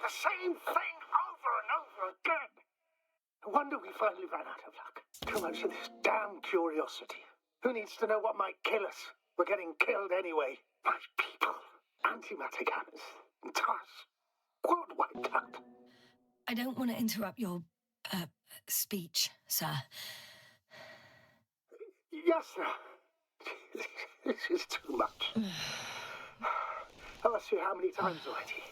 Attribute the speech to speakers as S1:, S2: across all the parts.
S1: The same thing over and over again. No wonder we finally ran out of luck. Too much of this damn curiosity. Who needs to know what might kill us? We're getting killed anyway. My people, antimatter cannons, entire squad wiped out.
S2: I don't want to interrupt your, speech, sir.
S1: Yasna, this is too much. I've asked you how many times already?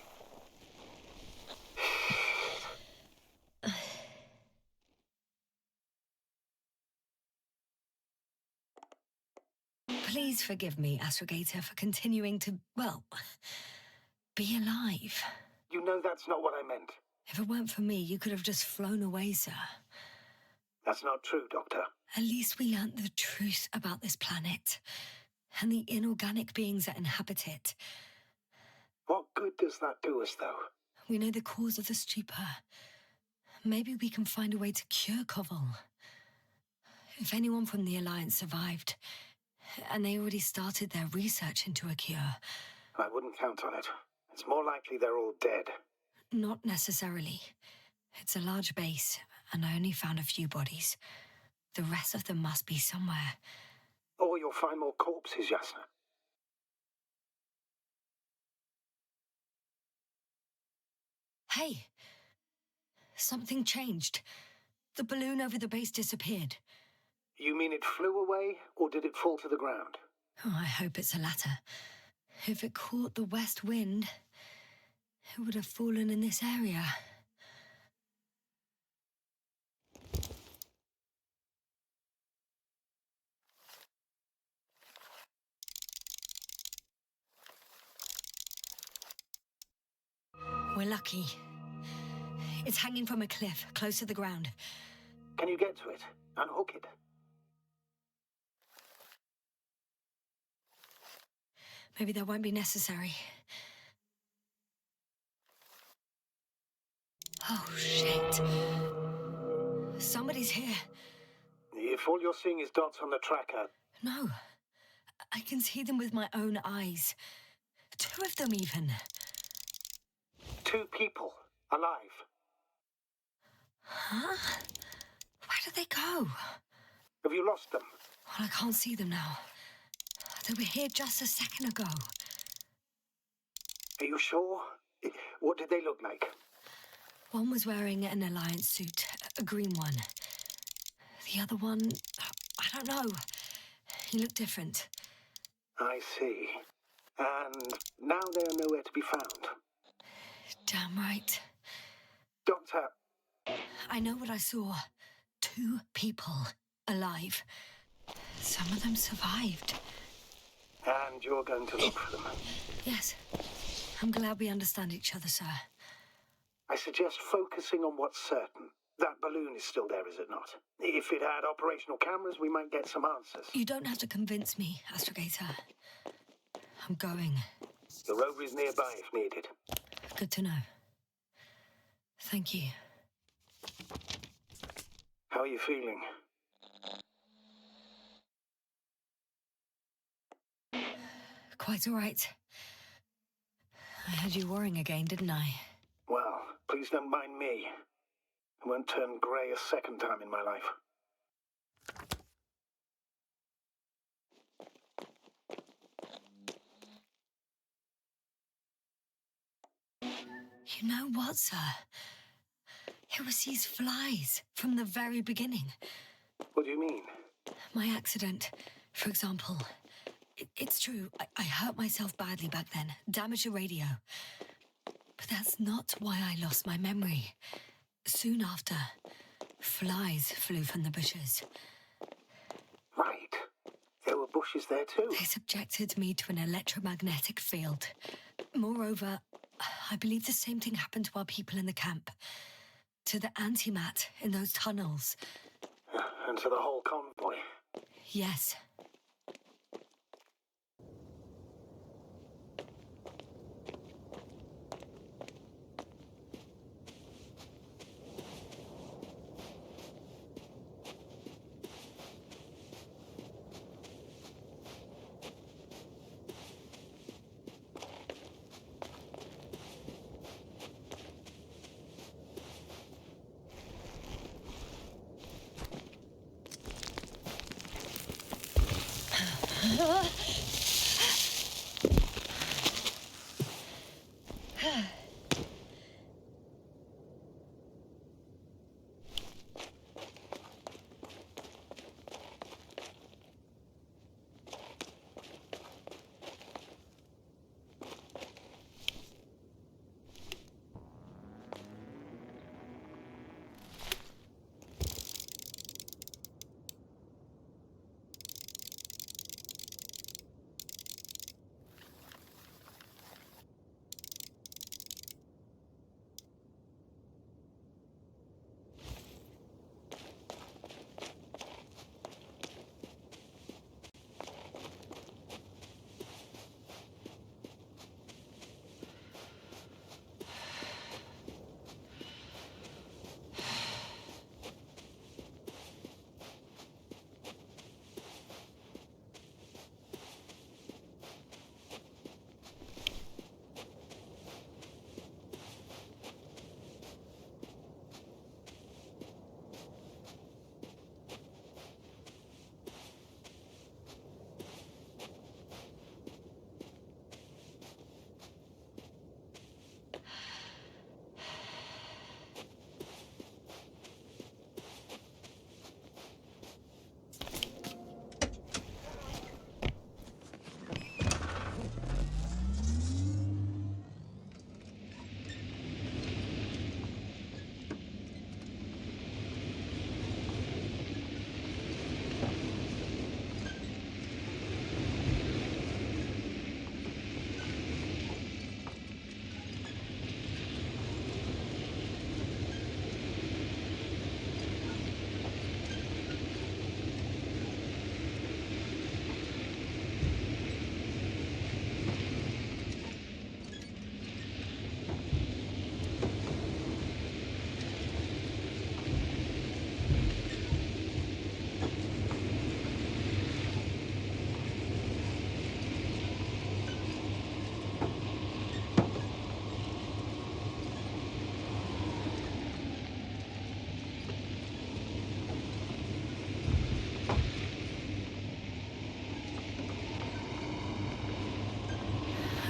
S2: Please forgive me, Astrogator, for continuing to, well, be alive.
S1: You know that's not what I meant.
S2: If it weren't for me, you could have just flown away, sir.
S1: That's not true, Doctor.
S2: At least we learnt the truth about this planet and the inorganic beings that inhabit it.
S1: What good does that do us, though?
S2: We know the cause of the stupor. Maybe we can find a way to cure Koval. If anyone from the Alliance survived, and they already started their research into a cure.
S1: I wouldn't count on it. It's more likely they're all dead.
S2: Not necessarily. It's a large base, and I only found a few bodies. The rest of them must be somewhere.
S1: Or you'll find more corpses, Yasna.
S2: Hey! Something changed. The balloon over the base disappeared.
S1: You mean it flew away, or did it fall to the ground?
S2: Oh, I hope it's the latter. If it caught the west wind, it would have fallen in this area. We're lucky. It's hanging from a cliff, close to the ground.
S1: Can you get to it? Unhook it?
S2: Maybe that won't be necessary. Oh, shit. Somebody's here.
S1: If all you're seeing is dots on the tracker...
S2: No. I can see them with my own eyes. 2 of them, even.
S1: 2 people. Alive.
S2: Huh? Where did they go?
S1: Have you lost them?
S2: Well, I can't see them now. They were here just a second ago.
S1: Are you sure? What did they look like?
S2: One was wearing an Alliance suit, a green one. The other one, I don't know. He looked different.
S1: I see. And now they are nowhere to be found.
S2: Damn right.
S1: Doctor...
S2: I know what I saw. 2 people alive. Some of them survived.
S1: And you're going to look for them?
S2: Yes. I'm glad we understand each other, sir.
S1: I suggest focusing on what's certain. That balloon is still there, is it not? If it had operational cameras, we might get some answers.
S2: You don't have to convince me, Astrogator. I'm going.
S1: The rover is nearby if needed.
S2: Good to know. Thank you.
S1: How are you feeling?
S2: Quite all right. I had you worrying again, didn't I?
S1: Well, please don't mind me. I won't turn grey a second time in my life.
S2: You know what, sir? It was these flies from the very beginning.
S1: What do you mean?
S2: My accident, for example. It's true, I hurt myself badly back then, damaged a radio. But that's not why I lost my memory. Soon after, flies flew from the bushes.
S1: Right. There were bushes there too.
S2: They subjected me to an electromagnetic field. Moreover, I believe the same thing happened to our people in the camp. To the antimat in those tunnels.
S1: And to the whole convoy.
S2: Yes.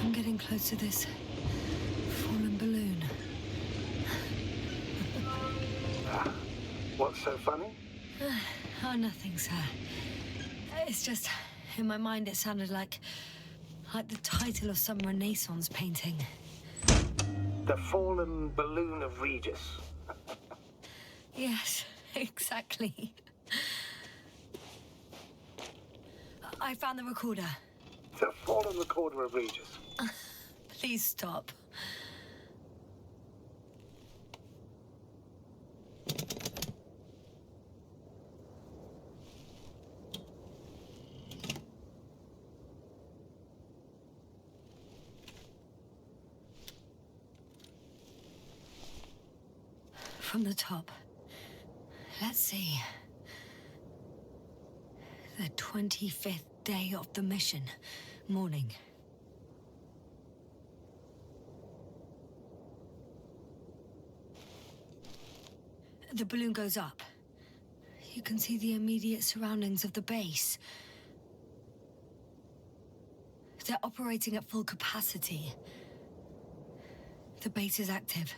S2: I'm getting close to this fallen balloon.
S1: What's so funny?
S2: Oh, nothing, sir. It's just, in my mind it sounded like the title of some Renaissance painting.
S1: The fallen balloon of Regis.
S2: Yes, exactly. I found the recorder.
S1: The fallen recorder of Regis.
S2: Please stop. From the top. Let's see. The 25th day of the mission. Morning. The balloon goes up. You can see the immediate surroundings of the base. They're operating at full capacity. The base is active.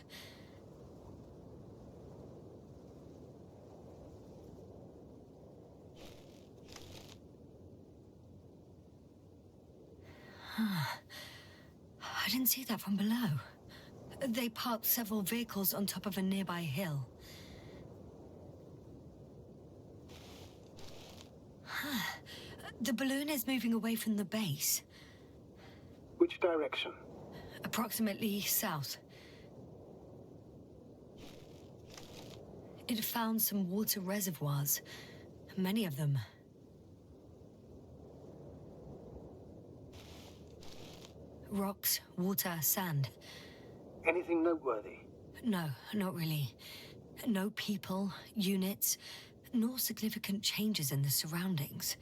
S2: I didn't see that from below. They parked several vehicles on top of a nearby hill. The balloon is moving away from the base.
S1: Which direction?
S2: Approximately south. It found some water reservoirs. Many of them. Rocks, water, sand.
S1: Anything noteworthy?
S2: No, not really. No people, units, nor significant changes in the surroundings.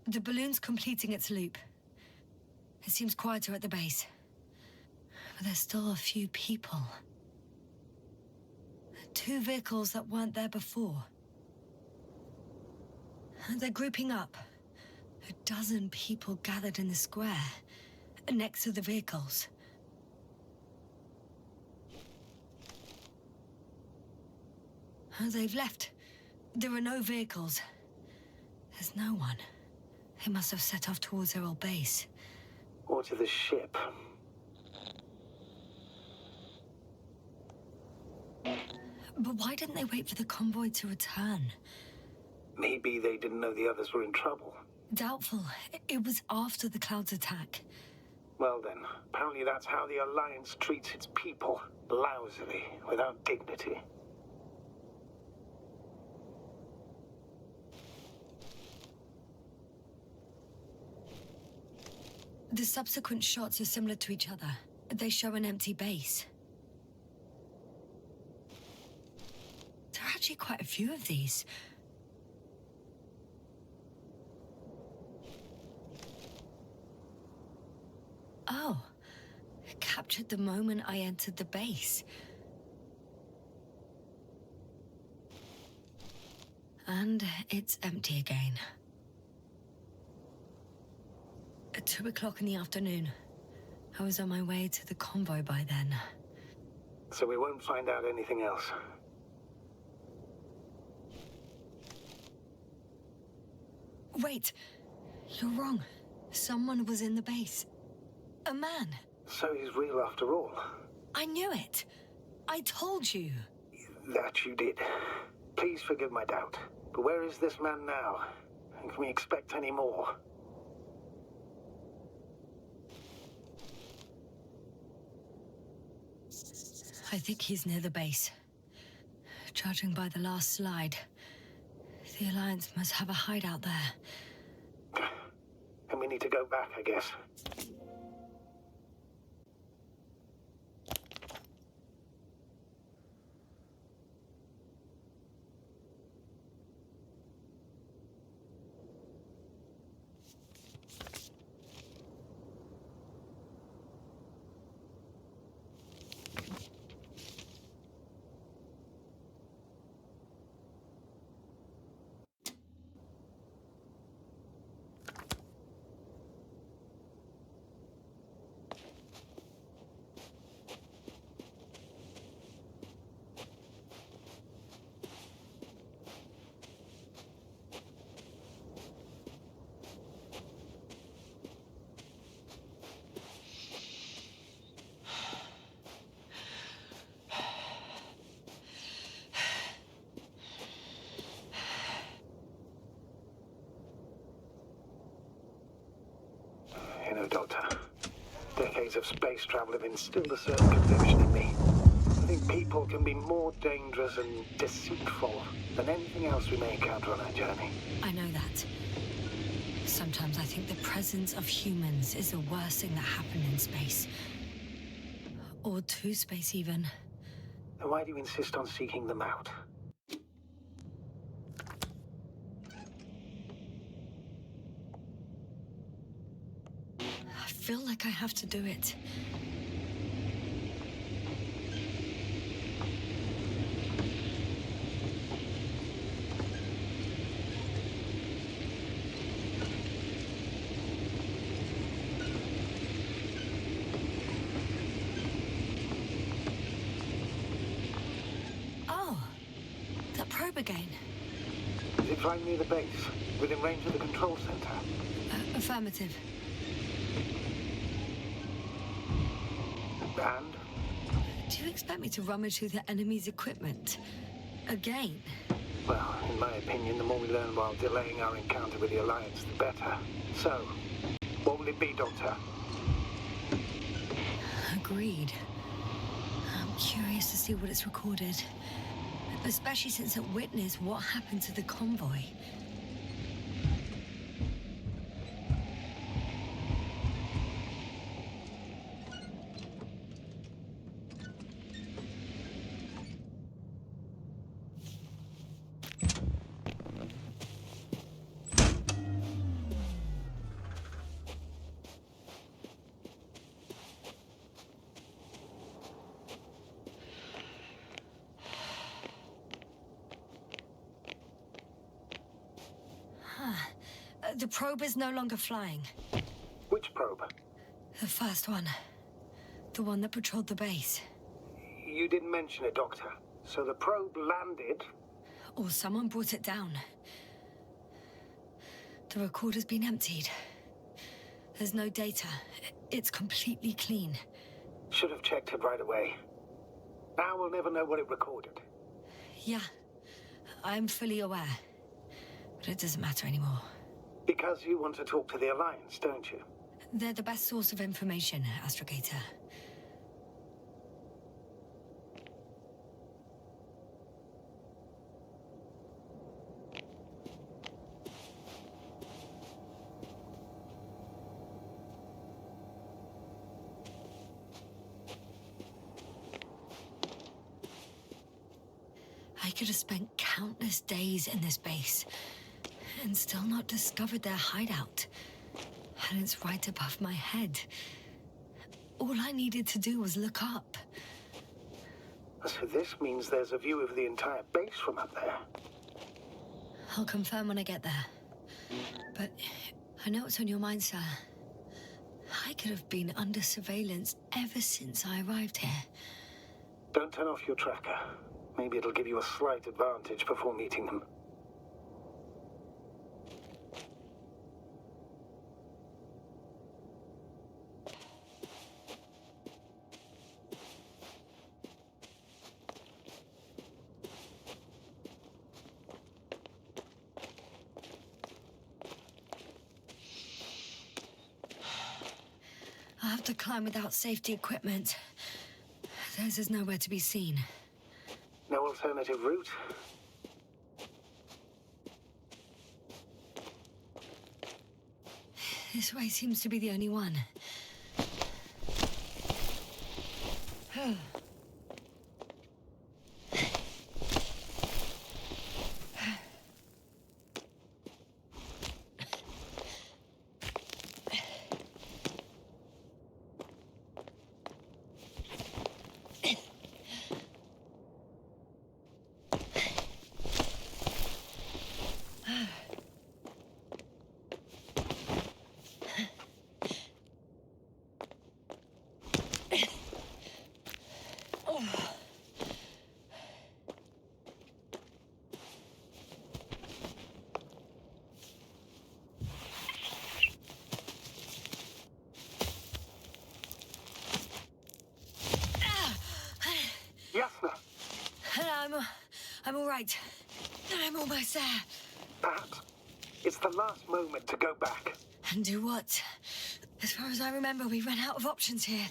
S2: The balloon's completing its loop. It seems quieter at the base. But there's still a few people. 2 vehicles that weren't there before. They're grouping up. A dozen people gathered in the square, next to the vehicles. They've left. There are no vehicles. There's no one. They must have set off towards their old base.
S1: Or to the ship.
S2: But why didn't they wait for the convoy to return?
S1: Maybe they didn't know the others were in trouble.
S2: Doubtful. It was after the Cloud's attack.
S1: Well then, apparently that's how the Alliance treats its people. Lousily, without dignity.
S2: The subsequent shots are similar to each other. They show an empty base. There are actually quite a few of these. Oh, captured the moment I entered the base. And it's empty again. At 2 o'clock in the afternoon. I was on my way to the convoy by then.
S1: So we won't find out anything else.
S2: Wait, you're wrong. Someone was in the base. A man.
S1: So he's real after all.
S2: I knew it. I told you.
S1: That you did. Please forgive my doubt. But where is this man now? And can we expect any more?
S2: I think he's near the base. Judging by the last slide, the Alliance must have a hideout there.
S1: And we need to go back, I guess. You know, Doctor, decades of space travel have instilled a certain conviction in me. I think people can be more dangerous and deceitful than anything else we may encounter on our journey.
S2: I know that. Sometimes I think the presence of humans is the worst thing that happened in space. Or to space, even.
S1: Then why do you insist on seeking them out?
S2: I feel like I have to do it. Oh, that probe again.
S1: Is it flying near the base, within range of the control center?
S2: Affirmative.
S1: And?
S2: Do you expect me to rummage through the enemy's equipment? Again?
S1: Well, in my opinion, the more we learn while delaying our encounter with the Alliance, the better. So, what will it be, Doctor?
S2: Agreed. I'm curious to see what it's recorded. Especially since it witnessed what happened to the convoy. The probe is no longer flying.
S1: Which probe?
S2: The first one. The one that patrolled the base.
S1: You didn't mention it, Doctor. So the probe landed...
S2: Or someone brought it down. The recorder's been emptied. There's no data. It's completely clean.
S1: Should have checked it right away. Now we'll never know what it recorded.
S2: Yeah, I'm fully aware. But it doesn't matter anymore.
S1: Because you want to talk to the Alliance, don't you?
S2: They're the best source of information, Astrogator. I could have spent countless days in this base and still not discovered their hideout. And it's right above my head. All I needed to do was look up.
S1: So this means there's a view of the entire base from up there.
S2: I'll confirm when I get there. But I know what's on your mind, sir. I could have been under surveillance ever since I arrived here.
S1: Don't turn off your tracker. Maybe it'll give you a slight advantage before meeting them.
S2: I'll have to climb without safety equipment. Theirs is nowhere to be seen.
S1: No alternative route?
S2: This way seems to be the only one.
S1: Yasna!
S2: I'm all right. I'm almost there.
S1: Perhaps it's the last moment to go back.
S2: And do what? As far as I remember, we ran out of options here.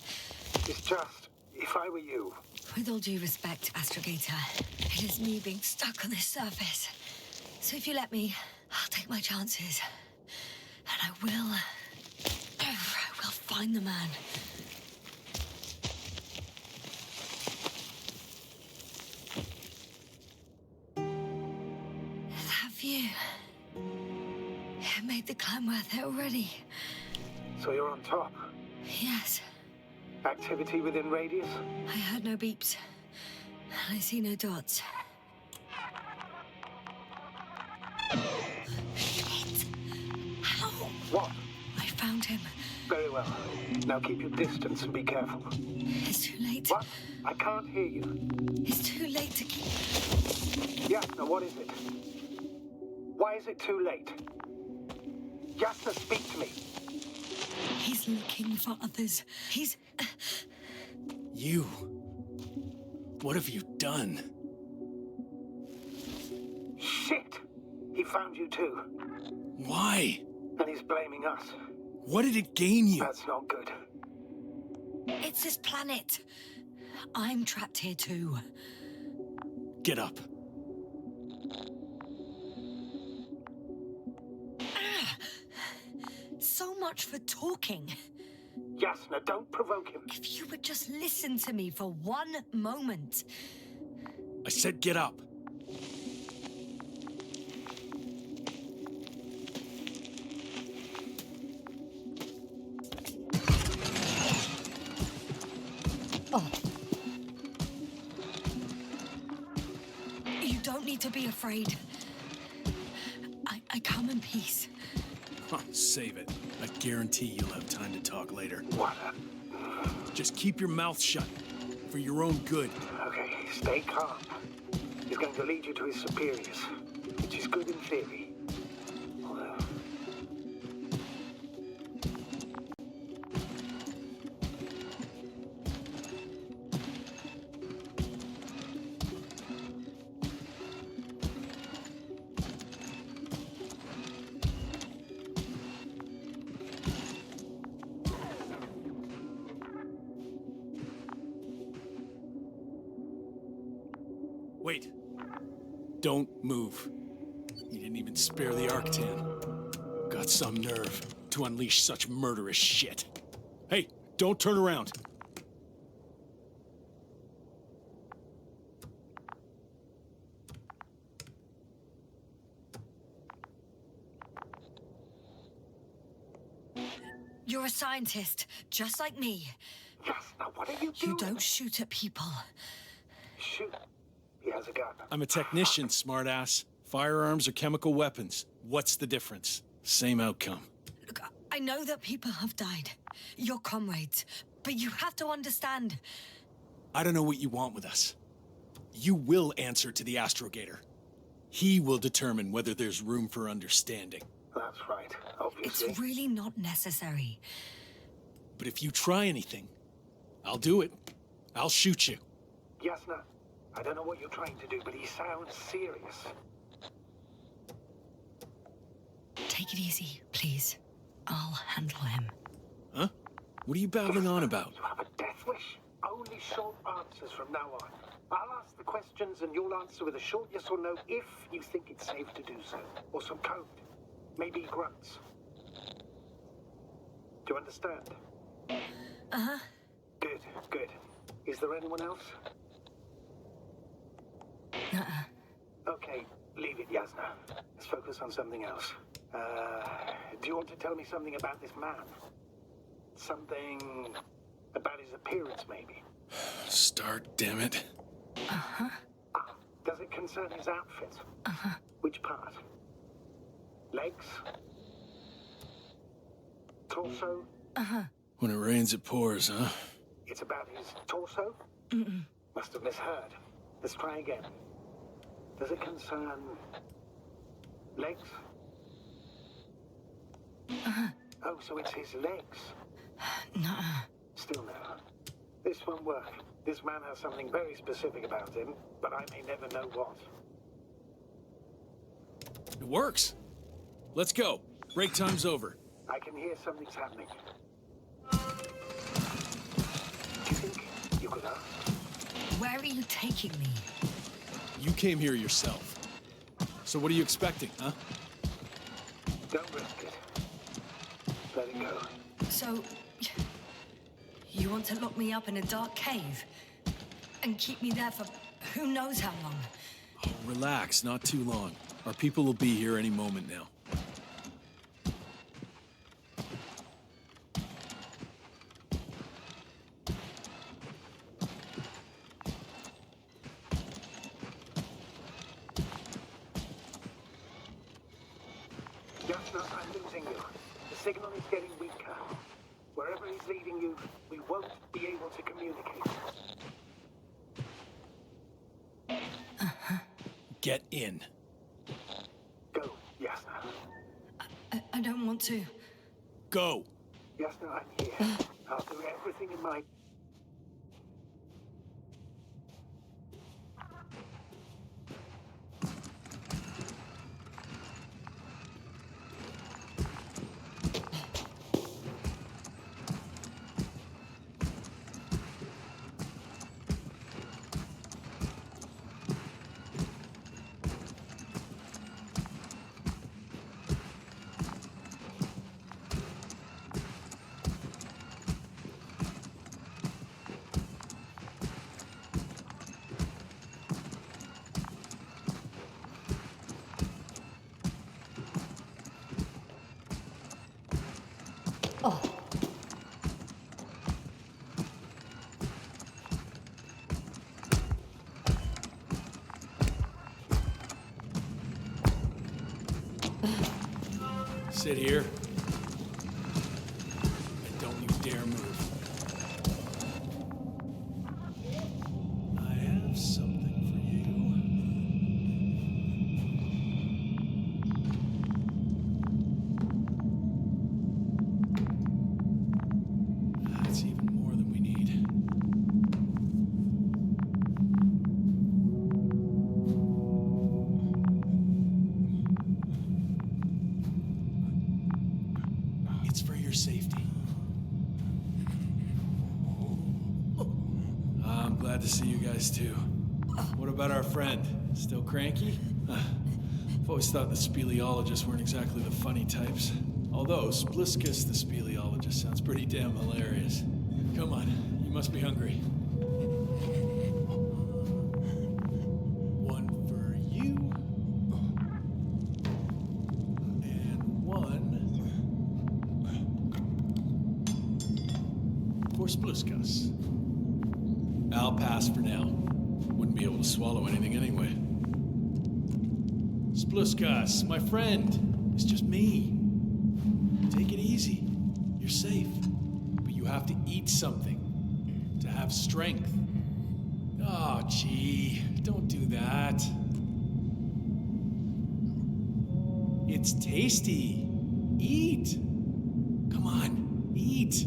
S1: It's just, if I were you...
S2: With all due respect, Astrogator, it is me being stuck on this surface. So if you let me, I'll take my chances. And I will find the man. That view. It made the climb worth it already.
S1: So you're on top?
S2: Yes.
S1: Activity within radius?
S2: I heard no beeps. I see no dots. Shit! How?
S1: What?
S2: I found him.
S1: Very well. Now keep your distance and be careful.
S2: It's too late.
S1: What? I can't hear you.
S2: It's too late to keep...
S1: Yasna, what is it? Why is it too late? Yasna, speak to me.
S2: He's looking for others. He's...
S3: You... What have you done?
S1: Shit! He found you too.
S3: Why?
S1: And he's blaming us.
S3: What did it gain you?
S1: That's not good.
S2: It's this planet. I'm trapped here too.
S3: Get up.
S2: So much for talking.
S1: Yasna, don't provoke him.
S2: If you would just listen to me for one moment.
S3: I said get up.
S2: You don't need to be afraid. I come in peace.
S3: Save it. I guarantee you'll have time to talk later.
S1: What?
S3: Just keep your mouth shut. For your own good.
S1: Okay, stay calm. He's going to lead you to his superiors, which is good in theory. Although...
S3: Wait. Don't move. You didn't even spare the Arctan. Got some nerve to unleash such murderous shit. Hey, don't turn around.
S2: You're a scientist, just like me.
S1: Yasna, what are you doing?
S2: You don't shoot at people.
S1: Shoot. He has a gun.
S3: I'm a technician, smartass. Firearms or chemical weapons. What's the difference? Same outcome.
S2: Look, I know that people have died. Your comrades. But you have to understand.
S3: I don't know what you want with us. You will answer to the Astrogator. He will determine whether there's room for understanding.
S1: That's right, obviously.
S2: It's really not necessary.
S3: But if you try anything, I'll do it. I'll shoot you.
S1: Yasna, I don't know what you're trying to do, but he sounds serious.
S2: Take it easy, please. I'll handle him.
S3: Huh? What are you babbling on about?
S1: You have a death wish? Only short answers from now on. I'll ask the questions and you'll answer with a short yes or no if you think it's safe to do so. Or some code. Maybe grunts. Do you understand?
S2: Uh-huh.
S1: Good, good. Is there anyone else?
S2: Uh-uh.
S1: Okay, leave it, Yasna. Let's focus on something else. Do you want to tell me something about this man? Something about his appearance, maybe?
S3: Start, damn it.
S2: Uh-huh.
S1: Ah, does it concern his outfit?
S2: Uh-huh.
S1: Which part? Legs? Torso?
S2: Uh-huh.
S3: When it rains, it pours, huh?
S1: It's about his torso?
S2: Mm-mm.
S1: Must have misheard. Let's try again. Does it concern... legs?
S2: Uh-huh.
S1: Oh, so it's his legs.
S2: Nuh-uh.
S1: Still no. This won't work. This man has something very specific about him, but I may never know what.
S3: It works. Let's go. Break time's over.
S1: I can hear something's happening. Do you think you could ask?
S2: Where are you taking me?
S3: You came here yourself. So what are you expecting, huh?
S1: Don't risk it. Let it go.
S2: So... you want to lock me up in a dark cave? And keep me there for who knows how long?
S3: Oh, relax, not too long. Our people will be here any moment now.
S1: Yasna, I'm losing you. The signal is getting weaker. Wherever he's leading you, we won't be able to communicate.
S3: Get in.
S1: Go, Yasna.
S2: I don't want to.
S3: Go!
S1: Yasna, I'm here. I'll do everything in my...
S3: Sit here. And don't you dare move. I have something for you. That's even more than we need. It's for your safety. I'm glad to see you guys too. What about our friend? Still cranky? I've always thought the speleologists weren't exactly the funny types. Although Spliskus the speleologist sounds pretty damn hilarious. Come on, you must be hungry. One for you. And one for Spliskus. I'll pass for now. Wouldn't be able to swallow anything anyway. Spliskus, my friend. It's just me. Take it easy. You're safe. But you have to eat something to have strength. Oh, gee. Don't do that. It's tasty. Eat. Come on, eat.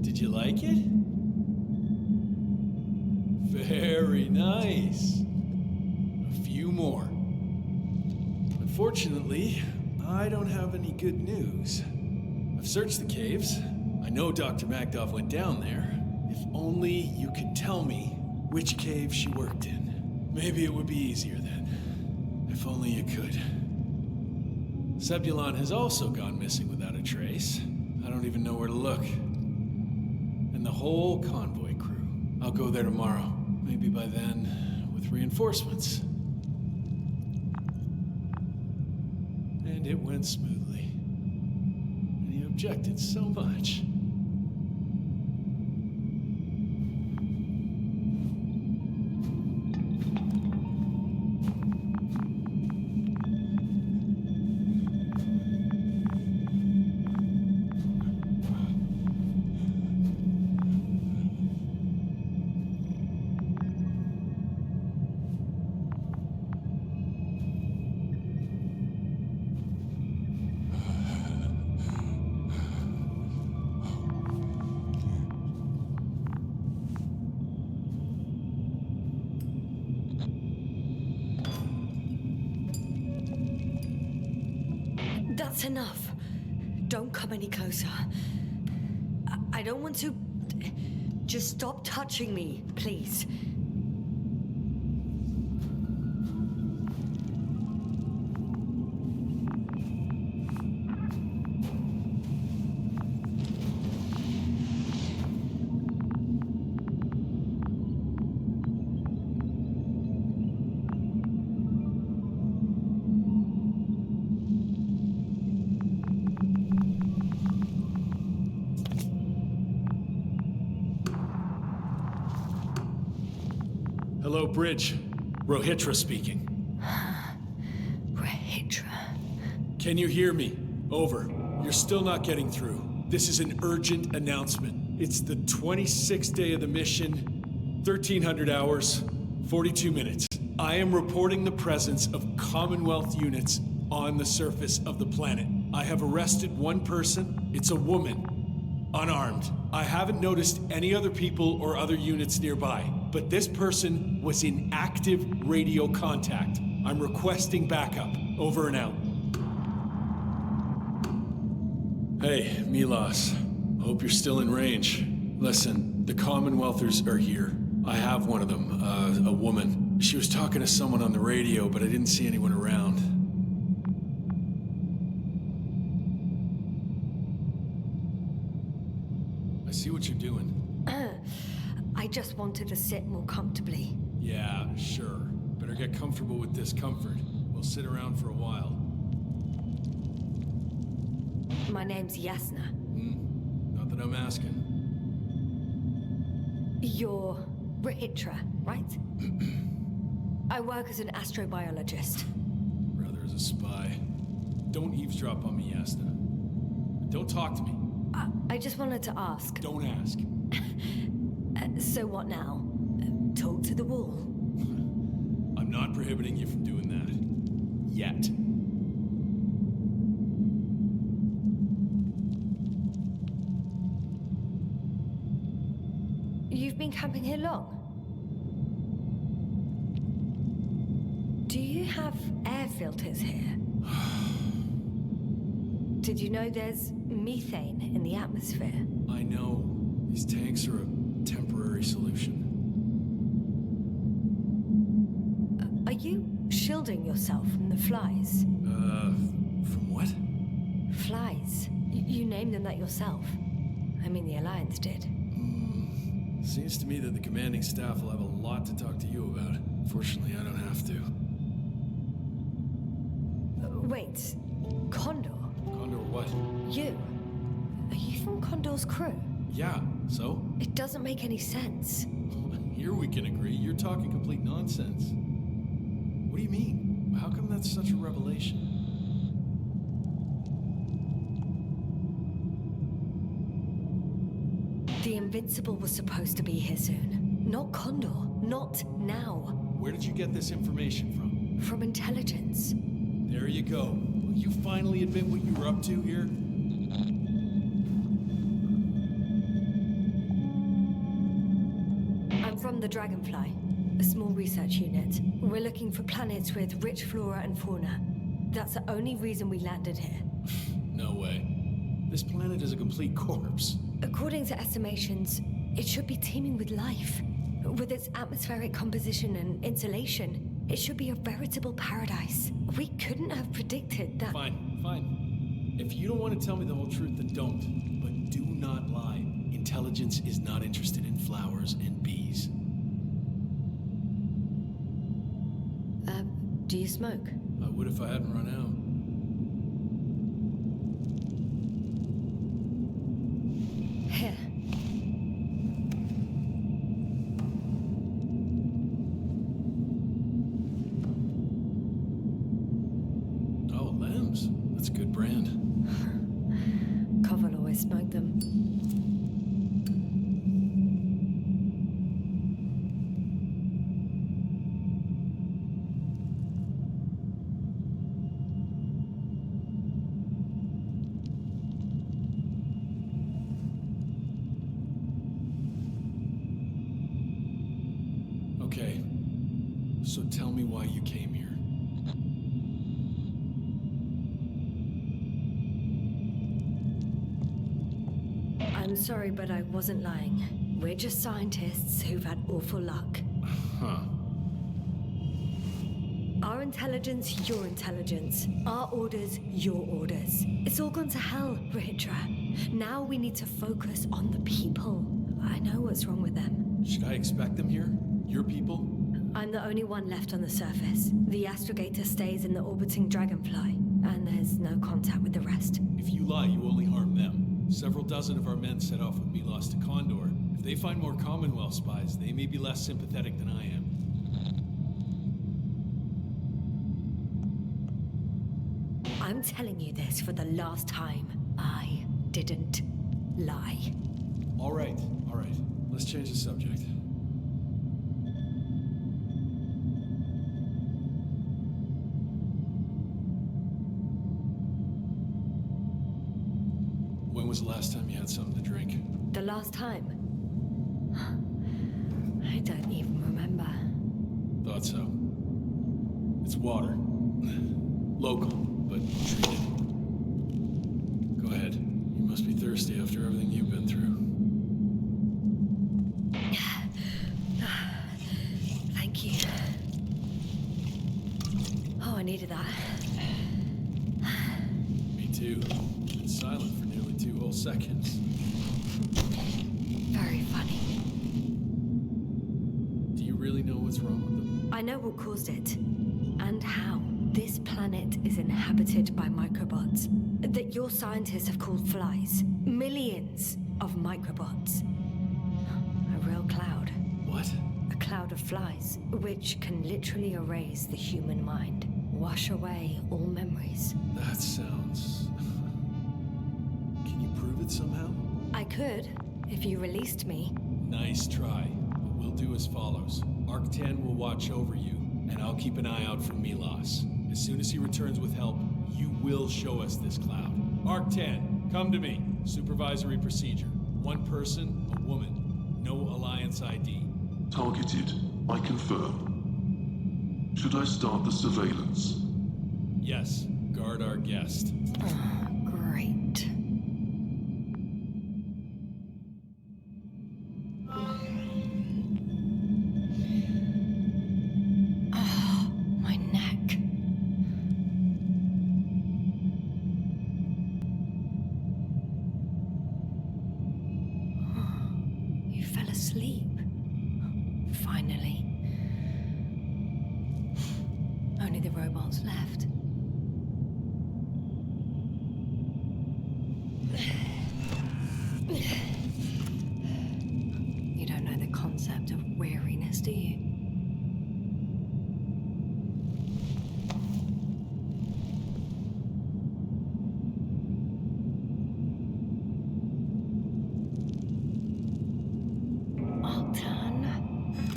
S3: Did you like it? Very nice. A few more. Unfortunately, I don't have any good news. I've searched the caves. I know Dr. Magdov went down there. If only you could tell me which cave she worked in. Maybe it would be easier then. If only you could. Sebulon has also gone missing without a trace. I don't even know where to look. And the whole convoy crew. I'll go there tomorrow. Maybe by then, with reinforcements. And it went smoothly. And he objected so much.
S2: That's enough. Don't come any closer. I don't want to... Just stop touching me, please.
S3: Hello, Bridge. Rohytra speaking.
S2: Rohytra.
S3: Can you hear me? Over. You're still not getting through. This is an urgent announcement. It's the 26th day of the mission, 1300 hours, 42 minutes. I am reporting the presence of Commonwealth units on the surface of the planet. I have arrested one person. It's a woman, unarmed. I haven't noticed any other people or other units nearby, but this person was in active radio contact. I'm requesting backup. Over and out. Hey, Milos. Hope you're still in range. Listen, the Commonwealthers are here. I have one of them, a woman. She was talking to someone on the radio, but I didn't see anyone around. I see what you're doing.
S2: I just wanted to sit more comfortably.
S3: Yeah, sure. Better get comfortable with discomfort. We'll sit around for a while.
S2: My name's Yasna.
S3: Not that I'm asking.
S2: You're Rohytra, right? I work as an astrobiologist.
S3: Rather as a spy. Don't eavesdrop on me, Yasna. Don't talk to me.
S2: I just wanted to ask.
S3: Don't ask.
S2: So what now? Talk to the wall?
S3: I'm not prohibiting you from doing that. Yet.
S2: You've been camping here long? Do you have air filters here? Did you know there's methane in the atmosphere?
S3: I know. These tanks are a temporary solution.
S2: Are you shielding yourself from the flies?
S3: From what?
S2: Flies. You named them that yourself. I mean, the Alliance did.
S3: Seems to me that the commanding staff will have a lot to talk to you about. Fortunately, I don't have to.
S2: Wait, Condor?
S3: Condor what?
S2: You? Are you from Condor's crew?
S3: Yeah, so?
S2: It doesn't make any sense.
S3: Here we can agree. You're talking complete nonsense. What do you mean? How come that's such a revelation?
S2: The Invincible was supposed to be here soon. Not Condor. Not now.
S3: Where did you get this information from?
S2: From intelligence.
S3: There you go. Will you finally admit what you were up to here?
S2: I'm from the Dragonfly, a small research unit. We're looking for planets with rich flora and fauna. That's the only reason we landed here.
S3: No way. This planet is a complete corpse.
S2: According to estimations, it should be teeming with life. With its atmospheric composition and insulation, it should be a veritable paradise. We couldn't have predicted that.
S3: Fine, fine. If you don't want to tell me the whole truth, then don't. But do not lie. Intelligence is not interested in flowers and bees.
S2: Do you smoke?
S3: I would if I hadn't run out.
S2: Here.
S3: Oh, lambs. That's a good brand.
S2: Koval always smoked them.
S3: Okay. So tell me why you came here.
S2: I'm sorry, but I wasn't lying. We're just scientists who've had awful luck.
S3: Huh.
S2: Our intelligence, your intelligence. Our orders, your orders. It's all gone to hell, Rohytra. Now we need to focus on the people. I know what's wrong with them.
S3: Should I expect them here? Your people?
S2: I'm the only one left on the surface. The astrogator stays in the orbiting dragonfly, and there's no contact with the rest.
S3: If you lie, you only harm them. Several dozen of our men set off with me lost to Condor. If they find more Commonwealth spies, they may be less sympathetic than I am.
S2: I'm telling you this for the last time. I didn't lie.
S3: All right. Let's change the subject. When was the last time you had something to drink?
S2: The last time? I don't even remember.
S3: Thought so. It's water. Local, but treated. Go ahead. You must be thirsty after everything you've been through.
S2: Thank you. Oh, I needed that.
S3: Me too. Been silent for nearly 2 whole seconds.
S2: Very funny.
S3: Do you really know what's wrong with them?
S2: I know what caused it. And how. This planet is inhabited by microbots that your scientists have called flies. Millions of microbots. A real cloud.
S3: What?
S2: A cloud of flies, which can literally erase the human mind, wash away all memories.
S3: That sounds... Can you prove it somehow?
S2: I could, if you released me.
S3: Nice try, but we'll do as follows. Arc-10 will watch over you, and I'll keep an eye out for Milos. As soon as he returns with help, you will show us this cloud. Arc-10, come to me. Supervisory procedure. One person, a woman. No Alliance ID.
S4: Targeted. I confirm. Should I start the surveillance?
S3: Yes, guard our guest.
S2: Great. My neck. You fell asleep. Finally. Only the robots left. You don't know the concept of weariness, do you?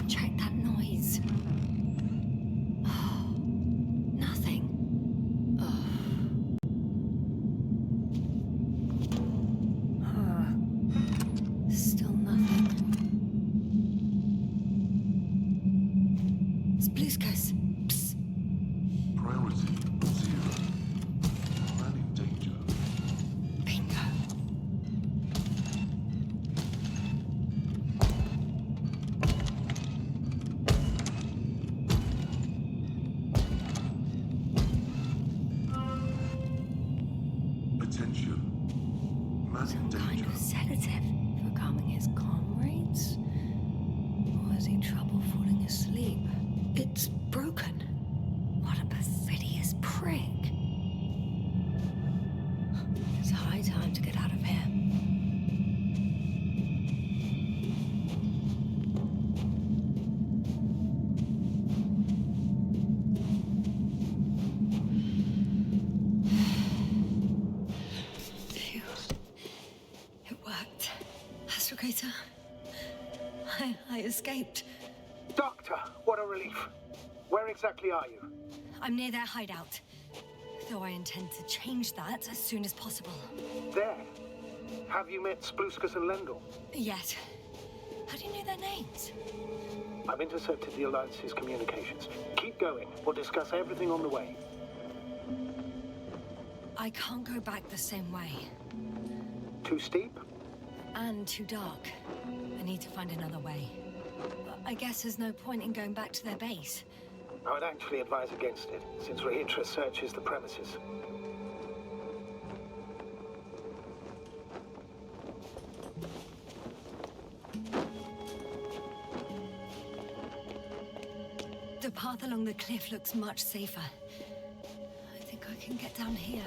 S2: Check that noise. Oh, nothing. Still nothing. Spluskas. Psst.
S4: Priority 0. Man in danger.
S2: Bingo.
S4: Attention. Man in
S2: Some kind
S4: danger.
S2: of sedative for calming his comrades? Or is he in trouble falling asleep? It's broken. What a perfidious prick. It's high time to get out of here. Phew. It worked. Astrogator. I escaped.
S1: Doctor, what a relief. Where exactly are you?
S2: I'm near their hideout. Though I intend to change that as soon as possible.
S1: There. Have you met Spluskas and Lendl?
S2: Yet. How do you know their names?
S1: I've intercepted the Alliance's communications. Keep going. We'll discuss everything on the way.
S2: I can't go back the same way.
S1: Too steep?
S2: And too dark. I need to find another way. I guess there's no point in going back to their base.
S1: I would actually advise against it, since Rohytra searches the premises.
S2: The path along the cliff looks much safer. I think I can get down here.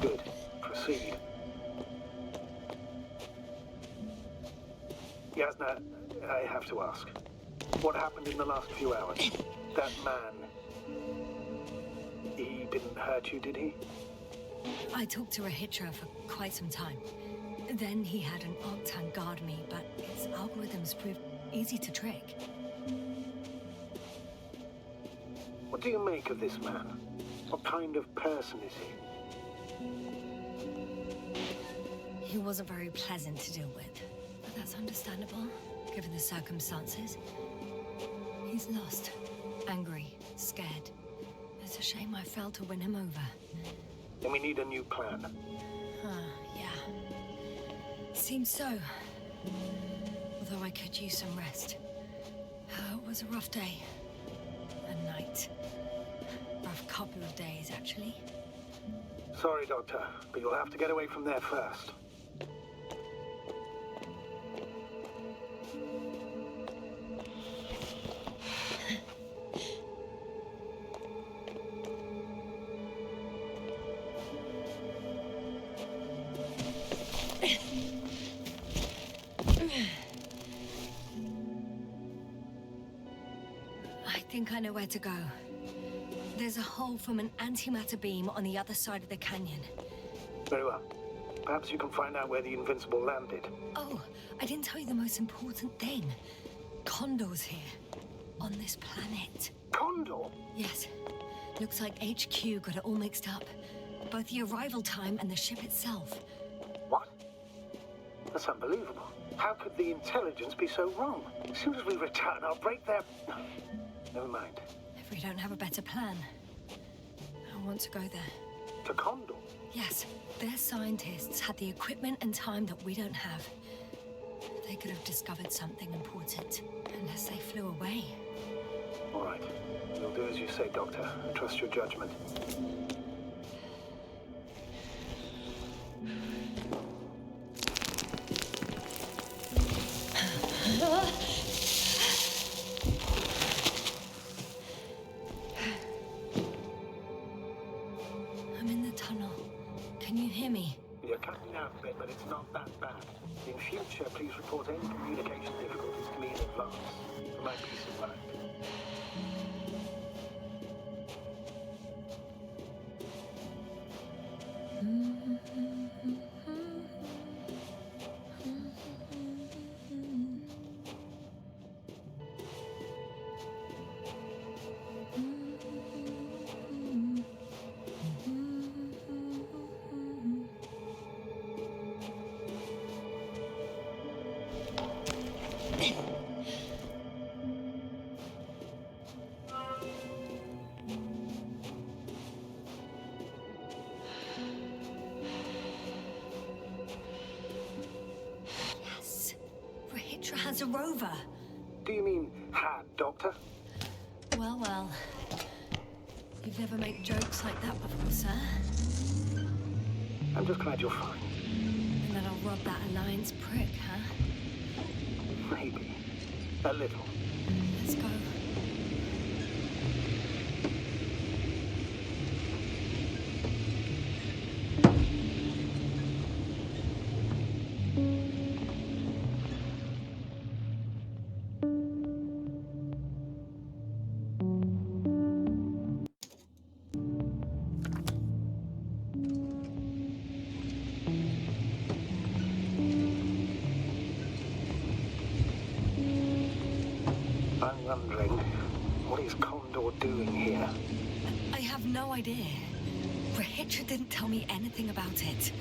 S1: Good. Proceed. Yasna, I have to ask. What happened in the last few hours? That man... He didn't hurt you, did he?
S2: I talked to Rohytra for quite some time. Then he had an Octan guard me, but his algorithms proved easy to trick.
S1: What do you make of this man? What kind of person is he?
S2: He wasn't very pleasant to deal with, but that's understandable, given the circumstances. He's lost, angry, scared. It's a shame I failed to win him over.
S1: Then we need a new plan.
S2: Yeah. Seems so. Although I could use some rest. It was a rough day. A night. Rough couple of days, actually.
S1: Sorry, Doctor, but you'll have to get away from there first.
S2: think I know where to go. There's a hole from an antimatter beam on the other side of the canyon.
S1: Very well. Perhaps you can find out where the Invincible landed.
S2: Oh, I didn't tell you the most important thing. Condor's here. On this planet.
S1: Condor?
S2: Yes. Looks like HQ got it all mixed up. Both the arrival time and the ship itself.
S1: What? That's unbelievable. How could the intelligence be so wrong? As soon as we return, I'll break their... No, never mind.
S2: If we don't have a better plan, I want to go there.
S1: To Condor?
S2: Yes. Their scientists had the equipment and time that we don't have. They could have discovered something important, unless they flew away.
S1: All right. You'll do as you say, Doctor. I trust your judgment.
S2: I'm in the tunnel. Can you hear me?
S1: You're cutting out a bit, but it's not that bad. In future, please report any communication difficulties to me in advance, for my peace of mind.
S2: Yes. Rohytra has a rover.
S1: Do you mean had, Doctor?
S2: Well, well. You've never made jokes like that before, sir.
S1: I'm just glad you're fine.
S2: And that I'll rob that Alliance prick, huh?
S1: Maybe. A little.
S2: Let's go.
S1: I'm wondering, what is Condor doing here?
S2: I have no idea. Rohytra didn't tell me anything about it.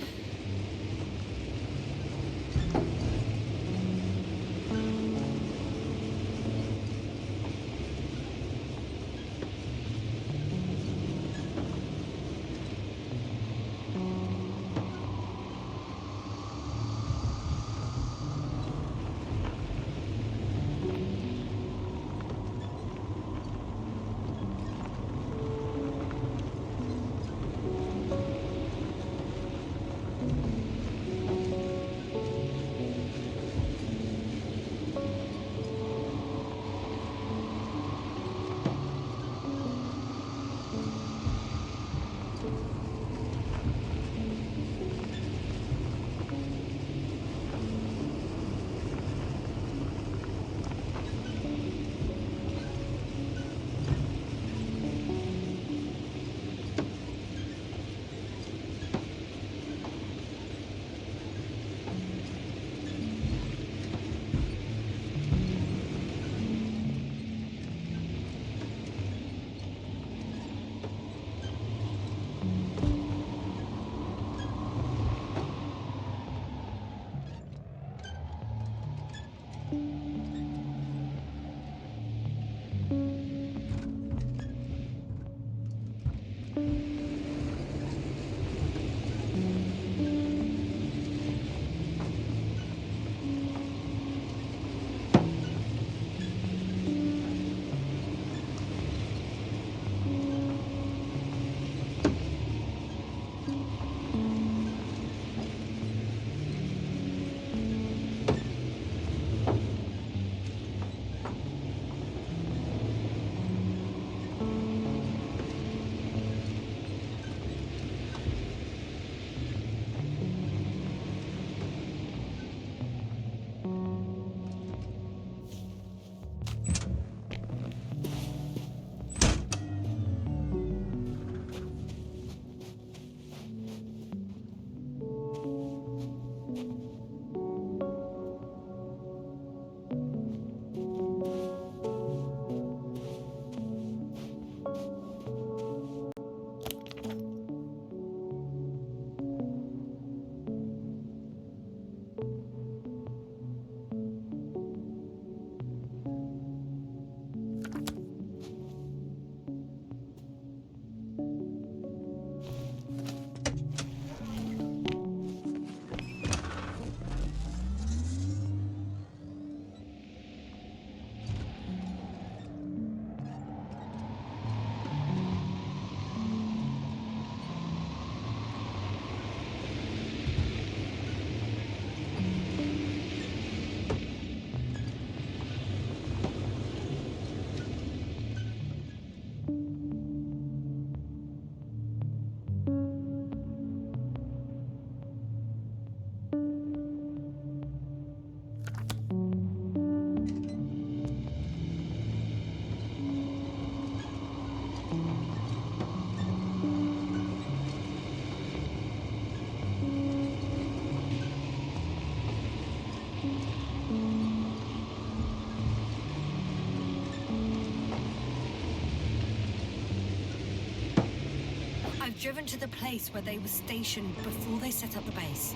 S2: I've driven to the place where they were stationed before they set up the base.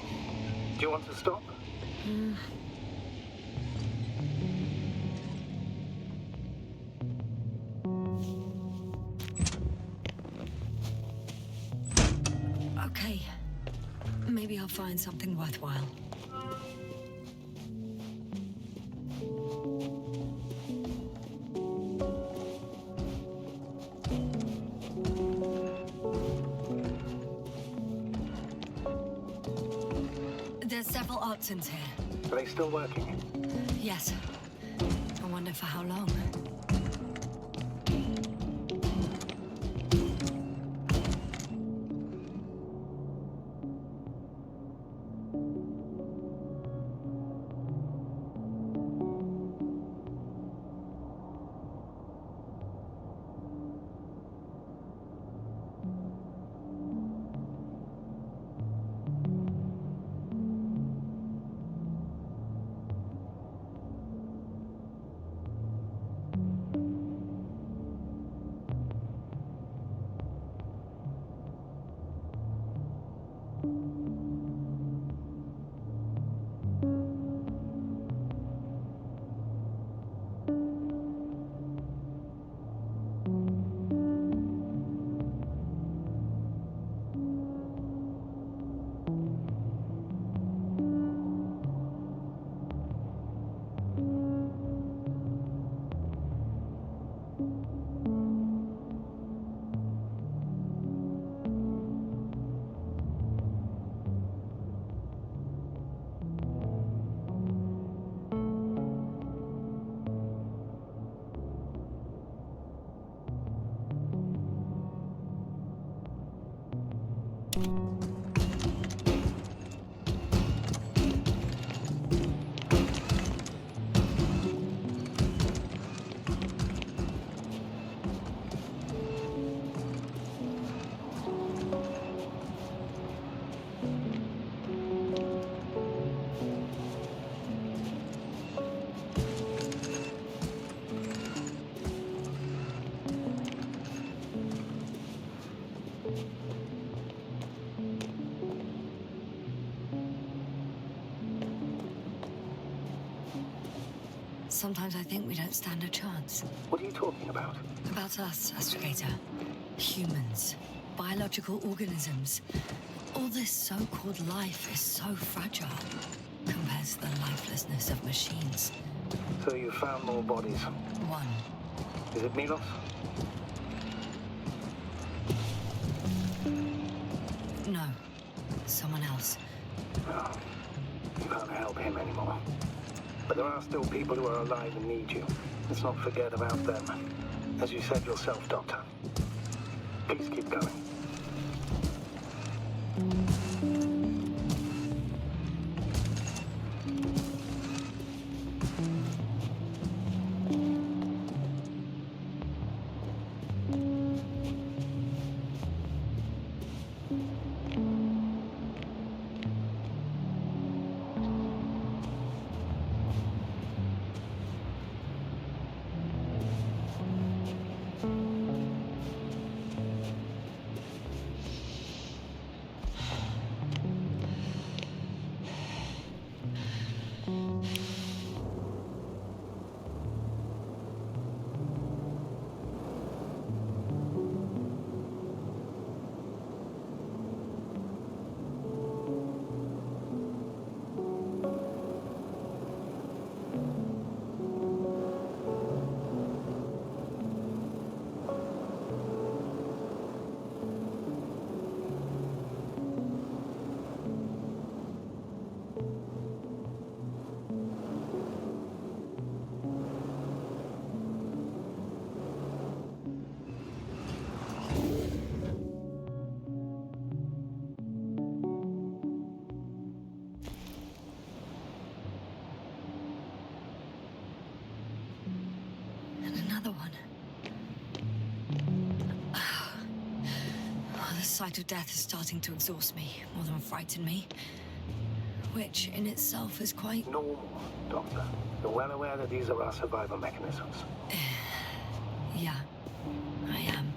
S1: Do you want to stop?
S2: Okay. Maybe I'll find something worthwhile. There's several artisans here.
S1: Are they still working?
S2: Yes. I wonder for how long. Sometimes I think we don't stand a chance.
S1: What are you talking about?
S2: About us, Astrogator. Humans. Biological organisms. All this so-called life is so fragile compared to the lifelessness of machines.
S1: So you found more bodies.
S2: One.
S1: Is it Milos?
S2: No. Someone else.
S1: No. You can't help him anymore. But there are still people who are alive and need you. Let's not forget about them. As you said yourself, Doctor. Please keep going.
S2: The sight of death is starting to exhaust me more than frighten me. Which, in itself, is quite...
S1: Normal, Doctor. You're well aware that these are our survival mechanisms.
S2: Yeah, I am.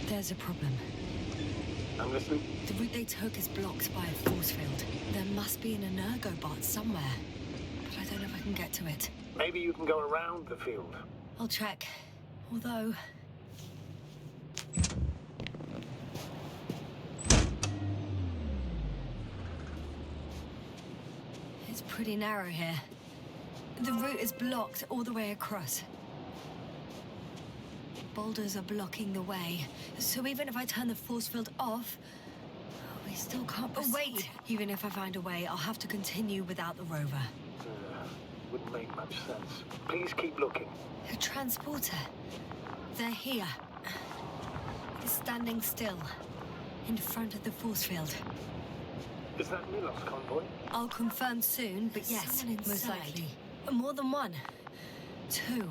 S2: There's a problem.
S1: I'm listening.
S2: The route they took is blocked by a force field. There must be an energobot somewhere, but I don't know if I can get to it.
S1: Maybe you can go around the field.
S2: I'll check. Although... it's pretty narrow here. The route is blocked all the way across. Boulders are blocking the way, so even if I turn the force field off, we still can't proceed. Wait! Even if I find a way, I'll have to continue without the rover.
S1: Wouldn't make much sense. Please keep looking.
S2: The transporter. They're here. It's standing still, in front of the force field.
S1: Is that Milos convoy?
S2: I'll confirm soon, but yes, most likely. More than one. Two.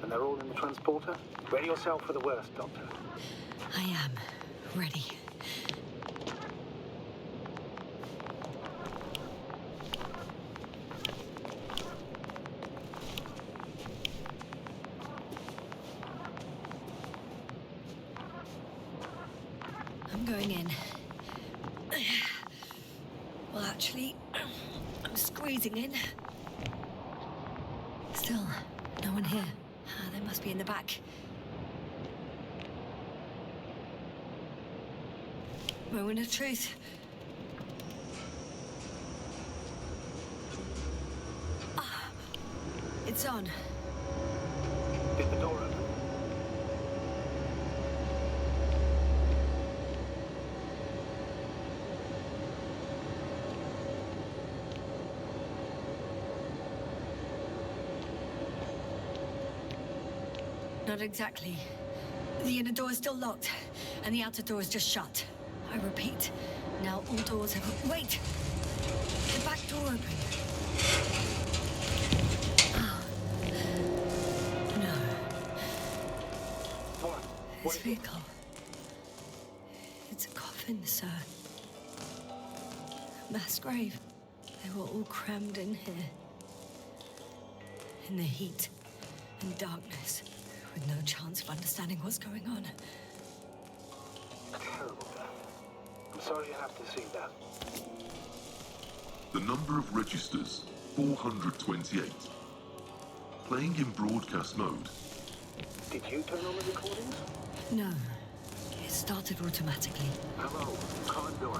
S1: And they're all in the transporter? Ready yourself for the worst, Doctor.
S2: I am. Ready. I'm going in. Well, actually, I'm squeezing in. Still, no one here. They must be in the back. Moment of truth. Ah, it's on.
S1: Did the door open?
S2: Not exactly. The inner door is still locked, and the outer door is just shut. I repeat, now all doors have... Wait! The back door open. Oh. No. This vehicle. It's a coffin, sir. A mass grave. They were all crammed in here. In the heat and darkness. With no chance of understanding what's going on.
S1: A terrible death. I'm sorry you have to see that.
S4: The number of registers, 428. Playing in broadcast mode.
S1: Did you turn on the recordings?
S2: No. It started automatically.
S1: Hello, Condor.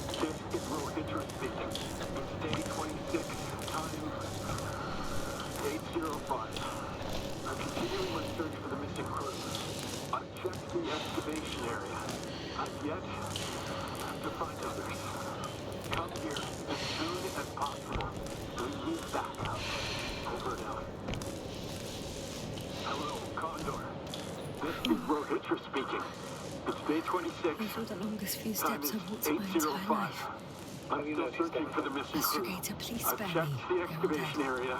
S1: This is Rohytra speaking. It's day 26, time 8:05. I'm continuing my search for the missing crew.
S5: checked the excavation area. I've yet to find others. Come here as soon as possible. We need backup. Over and out. Hello, Condor. This is Rohytra speaking. It's day 26.
S2: These were the longest few
S5: Time
S2: steps
S5: is
S2: I've walked in my entire
S5: 8:05.
S2: life.
S5: I'm still searching for the missing crew.
S2: Astrogator, please
S5: I've
S2: spare
S5: checked
S2: me.
S5: the
S2: They're all
S5: excavation
S2: dead.
S5: area,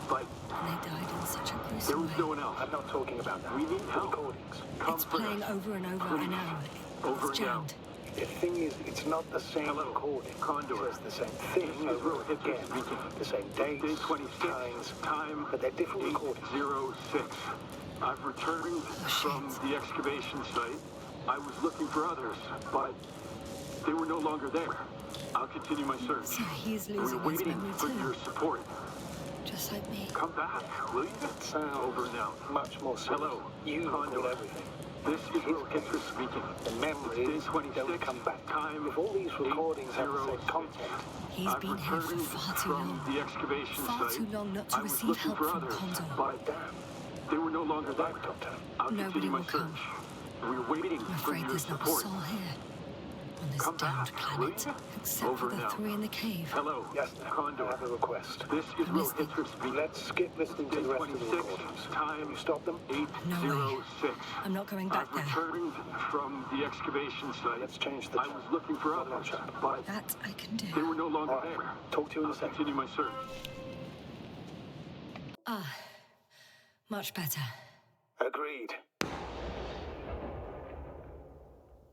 S5: but
S2: And they died in such a
S5: there
S2: gruesome
S5: was
S2: way.
S5: no one else.
S1: I'm not talking about that.
S5: We need
S1: The
S5: help.
S1: recordings.
S5: Come
S2: It's
S5: for
S2: playing
S5: us.
S2: over and over. I know.
S5: Over
S2: It's
S5: and out.
S2: jammed.
S1: The thing is, it's not the same
S5: Hello,
S1: recording.
S5: Condor.
S1: It says the same thing
S5: This is
S1: over and
S5: Rohytra
S1: again.
S5: speaking.
S1: The same
S5: Day
S1: dates,
S5: 26,
S1: times,
S5: time
S1: but they're different recordings.
S5: 8:06. I've returned from the excavation site. I was looking for others, but they were no longer there. I'll continue my search.
S2: So he's
S5: We're
S2: losing his
S5: waiting
S2: memory
S5: for your
S2: too.
S5: support.
S2: Just like me.
S5: Come back, will you?
S1: It sounds
S5: Over and out.
S1: much more serious.
S5: Hello,
S1: You
S5: Condor.
S1: record everything.
S5: This is Rohytra speaking.
S1: The memories
S5: It's day 26,
S1: don't come back.
S5: time
S1: If all these recordings have the same
S5: 8:06.
S1: content,
S2: He's
S5: I've
S2: been here for
S5: returned
S2: far too
S5: from
S2: long.
S5: the excavation
S2: Far
S5: site.
S2: too long not to
S5: I was
S2: receive
S5: looking
S2: help
S5: for
S2: from
S5: others,
S2: Condor.
S5: but
S1: damn,
S5: they were no longer there.
S1: I've got time.
S5: I'll
S2: Nobody
S5: continue my
S2: will come.
S5: search. We're waiting
S2: I'm
S5: for
S2: afraid
S5: your
S2: there's not a
S5: support.
S2: soul here. On this
S5: Come
S2: damned
S5: back, will
S2: planet.
S5: you?
S2: Except
S5: Over
S2: for the
S5: now.
S2: 3 in the cave.
S5: Hello,
S1: Yasna, I
S5: Condor.
S1: have a request.
S5: This is
S2: I'm listening.
S5: Rohytra speaking.
S1: Let's skip listening to
S5: Day
S1: the rest of the
S5: 26,
S1: recordings.
S5: time
S1: Can you stop them?
S5: 8:06.
S2: I'm not going back
S5: I've
S2: there.
S5: returned from the excavation site.
S1: Let's change the
S5: I was looking for
S1: One
S5: others,
S1: notch up.
S5: but
S2: That I can
S5: they
S2: do.
S5: were no longer
S1: All right.
S5: there.
S1: Talk to you in
S5: I'll
S1: a second.
S5: continue my search.
S2: Much better.
S1: Agreed.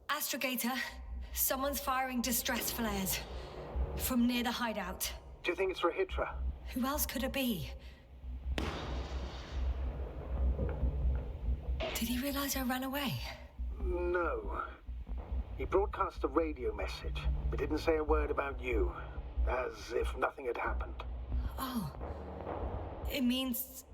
S2: Astrogator, someone's firing distress flares from near the hideout.
S1: Do you think it's Rohytra?
S2: Who else could it be? Did he realize I ran away?
S1: No. He broadcast a radio message, but didn't say a word about you, as if nothing had happened.
S2: Oh. It means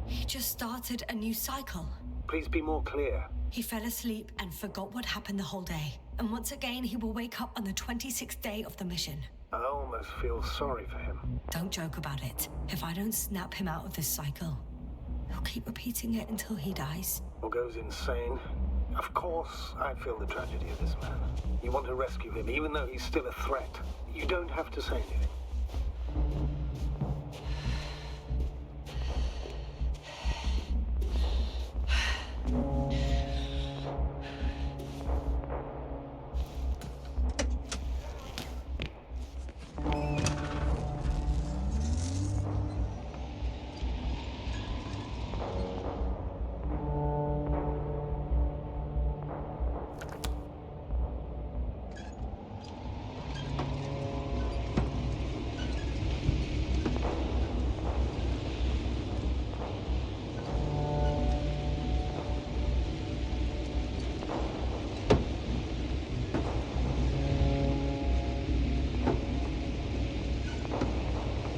S2: he just started a new cycle.
S1: Please be more clear.
S2: He fell asleep and forgot what happened the whole day. And once again, he will wake up on the 26th day of the mission.
S1: I almost feel sorry for him.
S2: Don't joke about it. If I don't snap him out of this cycle, he'll keep repeating it until he dies.
S1: Or goes insane. Of course, I feel the tragedy of this man. You want to rescue him, even though he's still a threat. You don't have to say anything.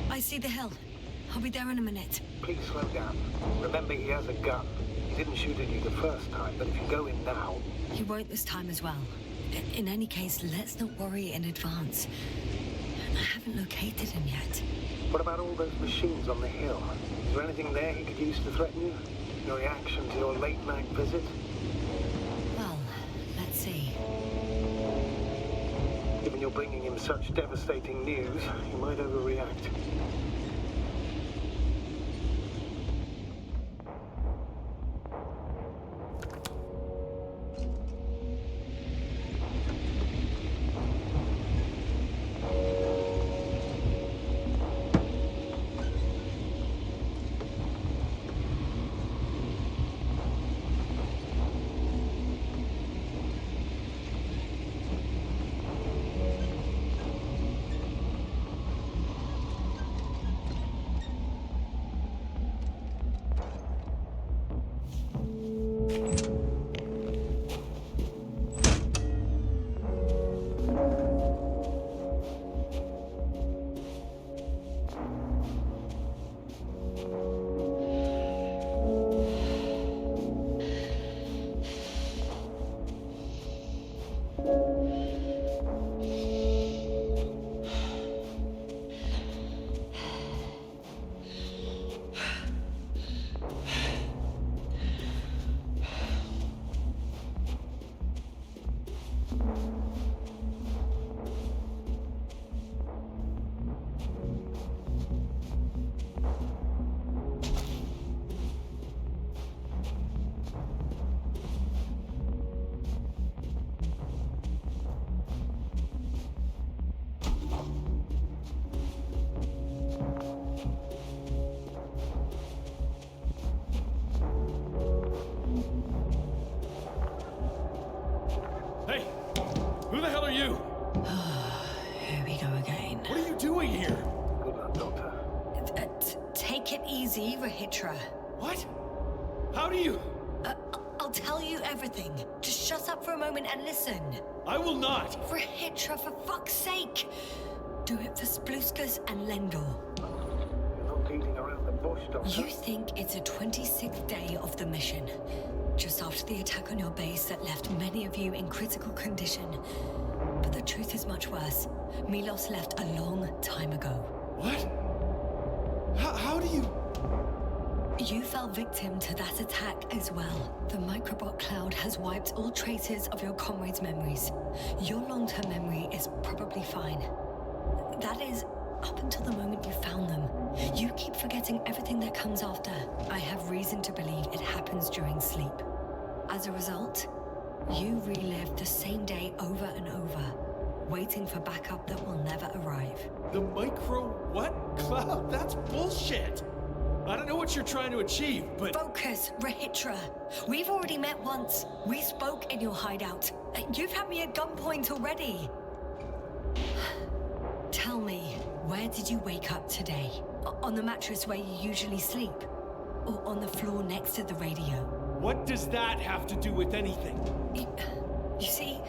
S2: I see the hill. I'll be there in a minute.
S1: Please slow down. Remember, he has a gun. He didn't shoot at you the first time, but if you go in now...
S2: He won't this time as well. In any case, let's not worry in advance. I haven't located him yet.
S1: What about all those machines on the hill? Is there anything there he could use to threaten you? Your reaction to your late-night visit?
S2: Well, let's see.
S1: Given you're bringing him such devastating news, he might overreact.
S3: Hey! Who the hell are you?
S2: Here we go again.
S3: What are you doing here?
S1: Good luck, Doctor.
S2: Take it easy, Rohytra.
S3: What? How do you...
S2: I'll tell you everything. Just shut up for a moment and listen.
S3: I will not!
S2: Rohytra, for fuck's sake! Do it for Spluskas and Lendor.
S1: You're not beating around the bush, Doctor.
S2: You think it's the 26th day of the mission. Just after the attack on your base that left many of you in critical condition. But the truth is much worse. Milos left a long time ago.
S3: What? How do you...
S2: You fell victim to that attack as well. The microbot cloud has wiped all traces of your comrades' memories. Your long-term memory is probably fine. That is, up until the moment you found them. You keep forgetting everything that comes after. I have reason to believe it happens during sleep. As a result, you relive the same day over and over, waiting for backup that will never arrive.
S3: The micro what? Cloud? That's bullshit! I don't know what you're trying to achieve, but...
S2: Focus, Rohytra. We've already met once. We spoke in your hideout. You've had me at gunpoint already. Tell me, where did you wake up today? On the mattress where you usually sleep? Or on the floor next to the radio?
S3: What does that have to do with anything?
S2: You see,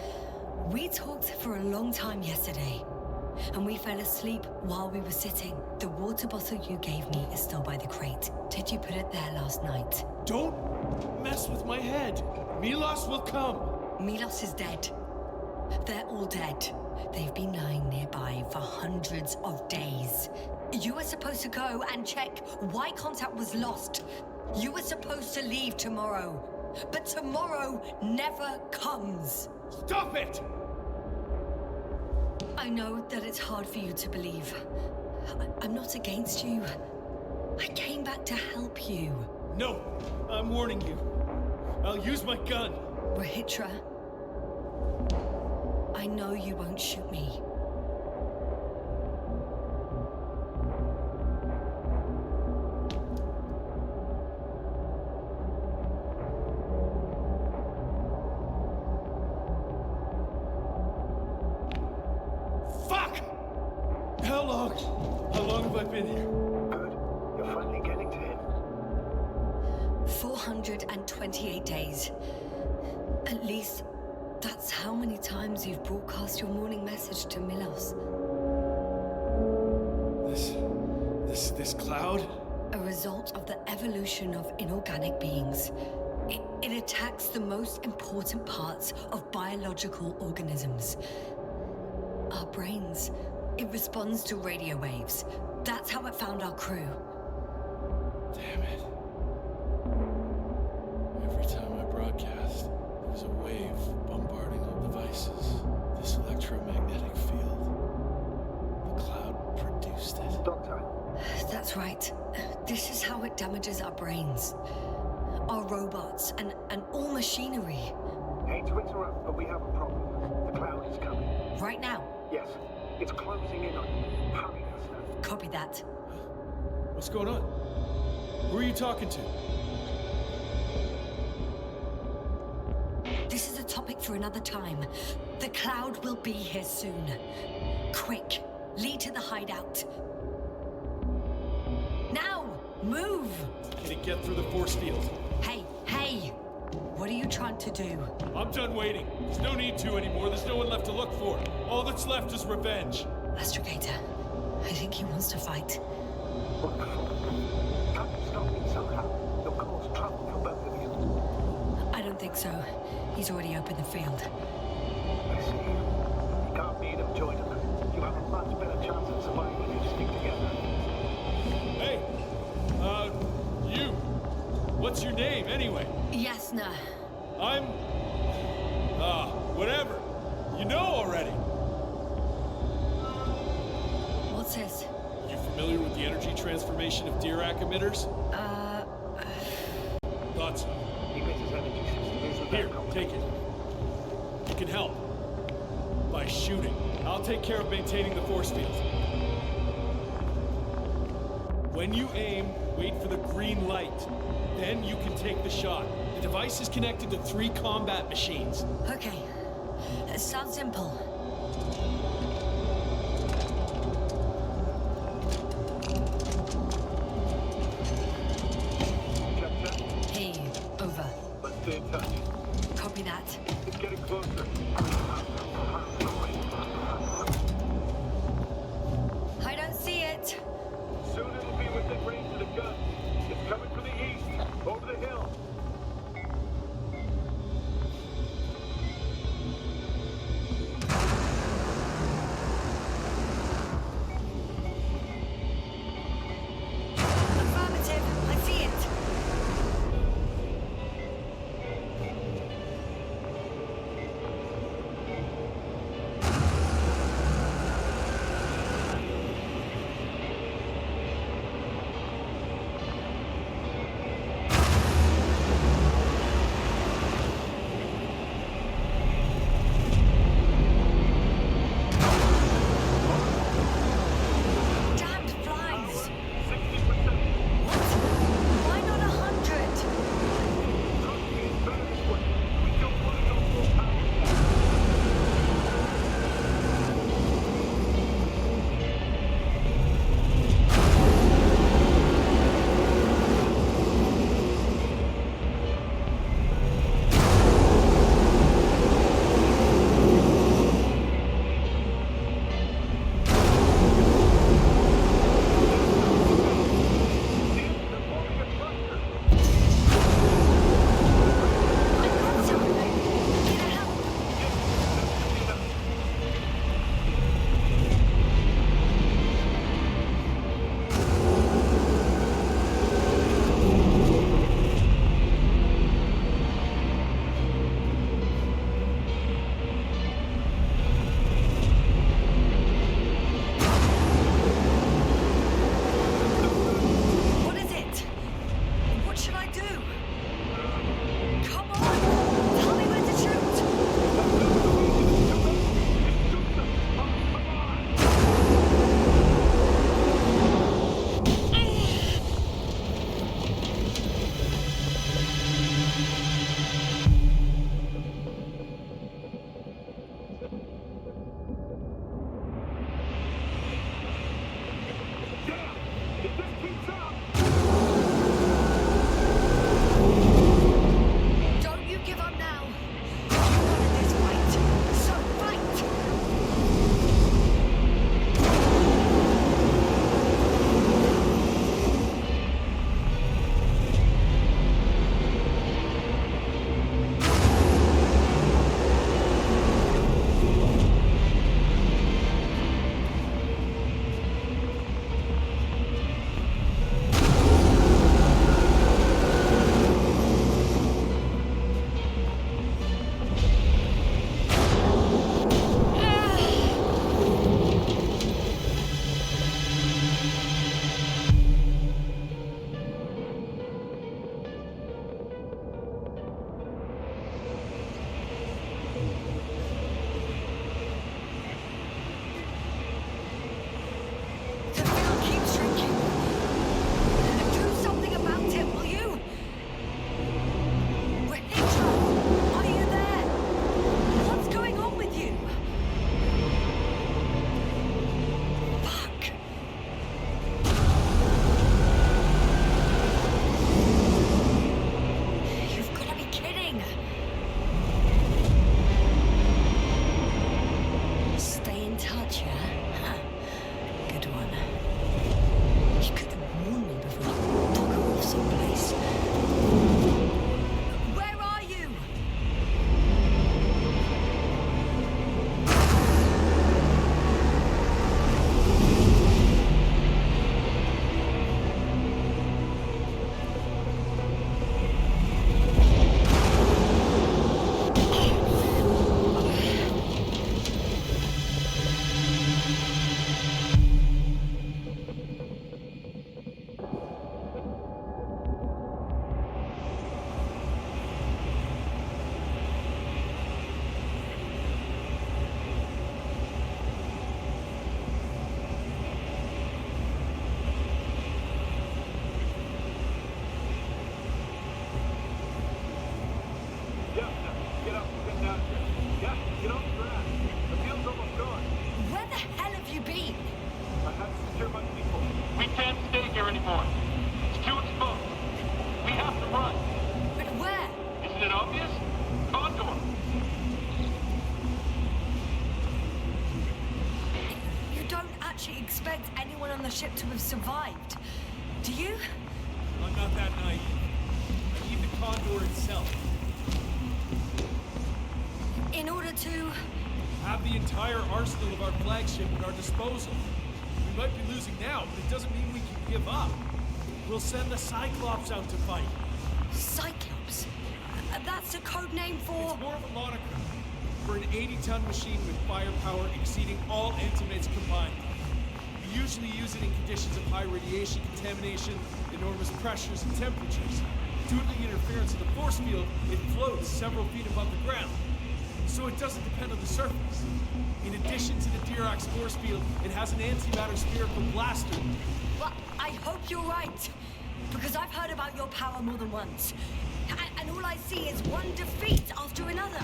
S2: we talked for a long time yesterday. And we fell asleep while we were sitting. The water bottle you gave me is still by the crate. Did you put it there last night?
S3: Don't mess with my head. Milos will come.
S2: Milos is dead. They're all dead. They've been lying nearby for hundreds of days. You were supposed to go and check why contact was lost. You were supposed to leave tomorrow. But tomorrow never comes.
S3: Stop it!
S2: I know that it's hard for you to believe. I'm not against you. I came back to help you.
S3: No, I'm warning you. I'll use my gun.
S2: Rohytra, I know you won't shoot me.
S3: How long have I been here?
S1: Good. You're finally getting to him.
S2: 428 days. At least, that's how many times you've broadcast your morning message to Milos.
S3: This cloud?
S2: A result of the evolution of inorganic beings. It attacks the most important parts of biological organisms. Our brains. It responds to radio waves. That's how it found our crew.
S3: Damn it. Every time I broadcast, there's a wave bombarding all devices. This electromagnetic field. The cloud produced it.
S1: Doctor.
S2: That's right. This is how it damages our brains. Our robots and all machinery.
S1: Hate to interrupt, but we have a problem. The cloud is coming.
S2: Right now.
S1: Yes. It's closing in on you. Hurry, Yasna.
S2: Copy that.
S3: What's going on? Who are you talking to?
S2: This is a topic for another time. The cloud will be here soon. Quick, lead to the hideout. Now, move!
S3: Can it get through the force field?
S2: Hey! What are you trying to do?
S3: I'm done waiting. There's no need to anymore. There's no one left to look for. All that's left is revenge.
S2: Astrogator, I think he wants to fight.
S1: Wonderful. Can you stop me somehow? You'll cause trouble for both of you.
S2: I don't think so. He's already opened the field.
S1: I see. You can't beat him, join him. You have a much better chance of surviving if you stick together.
S3: Hey, you. What's your name, anyway?
S2: Yasna.
S3: I'm... whatever. You know already.
S2: What's this?
S3: You familiar with the energy transformation of Dirac emitters? Thought so.
S1: Emitters energy system isn't
S3: Here,
S1: that complicated.
S3: take it. You can help. By shooting. I'll take care of maintaining the force field. When you aim, wait for the green light. Then you can take the shot. The device is connected to 3 combat machines.
S2: Okay. It sounds simple.
S5: Check that.
S2: Hey, over.
S5: Let's stay in touch.
S2: Copy that.
S5: It's getting closer.
S2: I don't see it.
S5: Soon it'll be within range of the gun. It's coming from the east, over the hill.
S2: Affirmative. I see it.
S5: obvious? Condor.
S2: You don't actually expect anyone on the ship to have survived, do you?
S3: I'm not that naive. I need the Condor itself.
S2: In order to...
S3: Have the entire arsenal of our flagship at our disposal. We might be losing now, but it doesn't mean we can give up. We'll send the Cyclops out to fight.
S2: Cyclops? That's a code name for...
S3: It's more of a moniker for an 80-ton machine with firepower exceeding all Intimates combined. We usually use it in conditions of high radiation contamination, enormous pressures and temperatures. Due to the interference of the force field, it floats several feet above the ground, so it doesn't depend on the surface. In addition to the Dirac force field, it has an antimatter spherical blaster.
S2: Well, I hope you're right, because I've heard about your power more than once. And all I see is one defeat after another.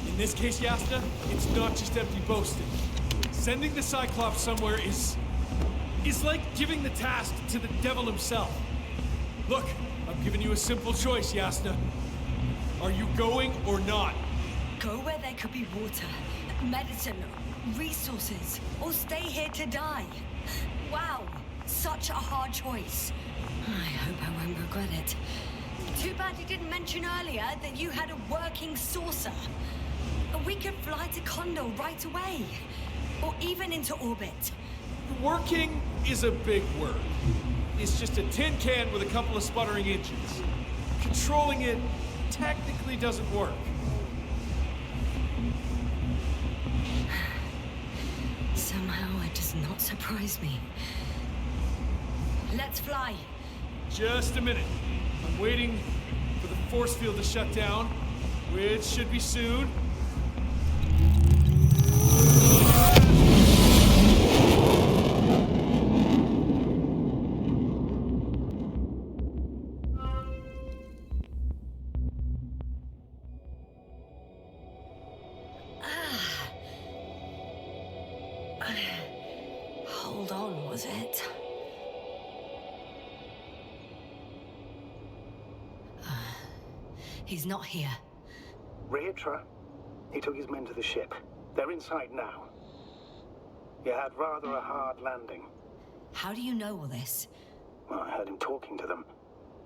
S3: In this case, Yasna, it's not just empty boasting. Sending the Cyclops somewhere is like giving the task to the devil himself. Look, I've given you a simple choice, Yasna. Are you going or not?
S2: Go where there could be water, medicine, resources, or stay here to die. Wow, such a hard choice. I hope I won't regret it. Too bad you didn't mention earlier that you had a working saucer. We could fly to Condor right away, or even into orbit.
S3: Working is a big word. It's just a tin can with a couple of sputtering engines. Controlling it technically doesn't work.
S2: Somehow it does not surprise me. Let's fly.
S3: Just a minute. I'm waiting for the force field to shut down, which should be soon.
S2: Hold on, was it? He's not here.
S1: Rohytra? He took his men to the ship. They're inside now. You had rather a hard landing.
S2: How do you know all this?
S1: Well, I heard him talking to them.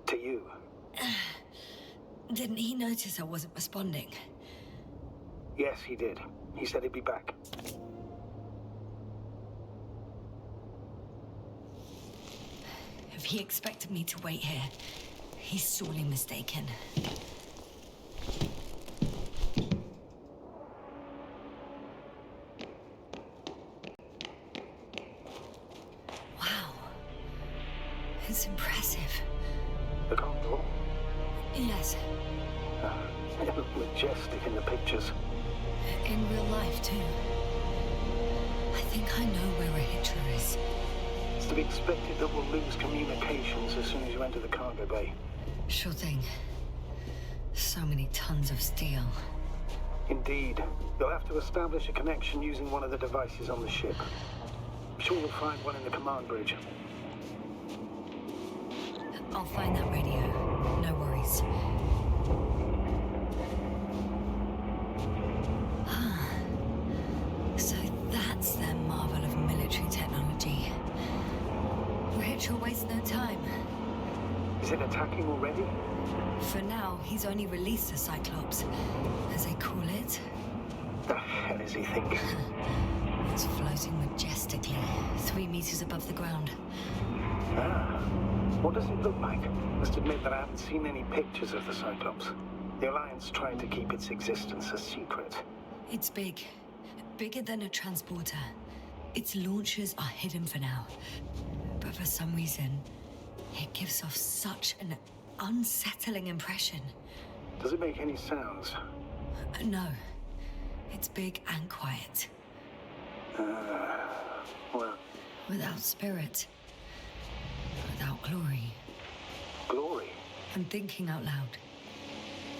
S1: To you.
S2: Didn't he notice I wasn't responding?
S1: Yes, he did. He said he'd be back.
S2: If he expected me to wait here, he's sorely mistaken. Wow. It's impressive.
S1: The Condor?
S2: Yes.
S1: It looked majestic in the pictures.
S2: In real life, too. I think I know where Rohytra is.
S1: It's to be expected that we'll lose communications as soon as you enter the cargo bay.
S2: Sure thing. So many tons of steel.
S1: Indeed. You'll have to establish a connection using one of the devices on the ship. I'm sure you'll find one in the command bridge.
S2: I'll find that radio. No worries. So that's their marvel of military technology. Rohytra wastes no time.
S1: Is it attacking already?
S2: For now, he's only released the Cyclops, as they call it.
S1: The hell is he thinking?
S2: It's floating majestically, 3 meters above the ground.
S1: Ah. What does it look like? Must admit that I haven't seen any pictures of the Cyclops. The Alliance tried to keep its existence a secret.
S2: It's big. Bigger than a transporter. Its launchers are hidden for now. But for some reason, it gives off such an unsettling impression.
S1: Does it make any sounds?
S2: No. It's big and quiet.
S1: Well...
S2: Without spirit. Without glory.
S1: Glory?
S2: I'm thinking out loud.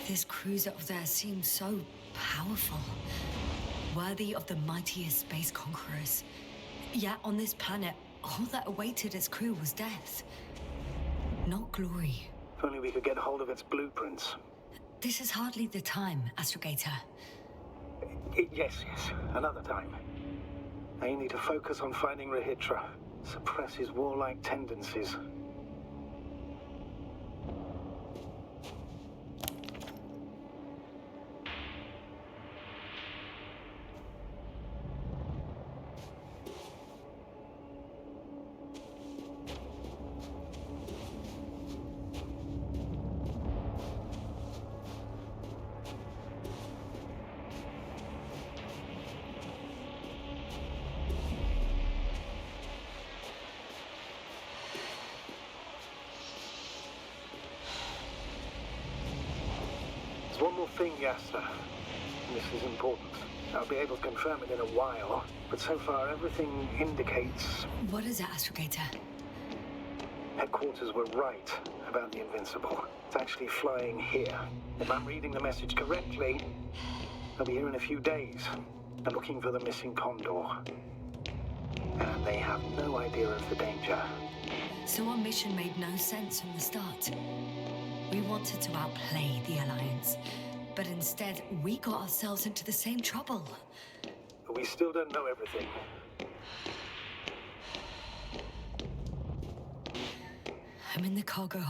S2: This cruiser up there seems so powerful. Worthy of the mightiest space conquerors. Yet on this planet, all that awaited its crew was death. Not glory.
S1: If only we could get hold of its blueprints.
S2: This is hardly the time, Astrogator.
S1: Yes, another time. Now you need to focus on finding Rohytra. Suppress his warlike tendencies. There's one more thing, Yasna. This is important. I'll be able to confirm it in a while, but so far everything indicates
S2: What is it, Astrogator?
S1: headquarters were right about the Invincible. It's actually flying here. If I'm reading the message correctly, they'll be here in a few days. They're looking for the missing Condor. And they have no idea of the danger.
S2: So our mission made no sense from the start. We wanted to outplay the Alliance, but instead we got ourselves into the same trouble.
S1: But we still don't know everything.
S2: I'm in the cargo.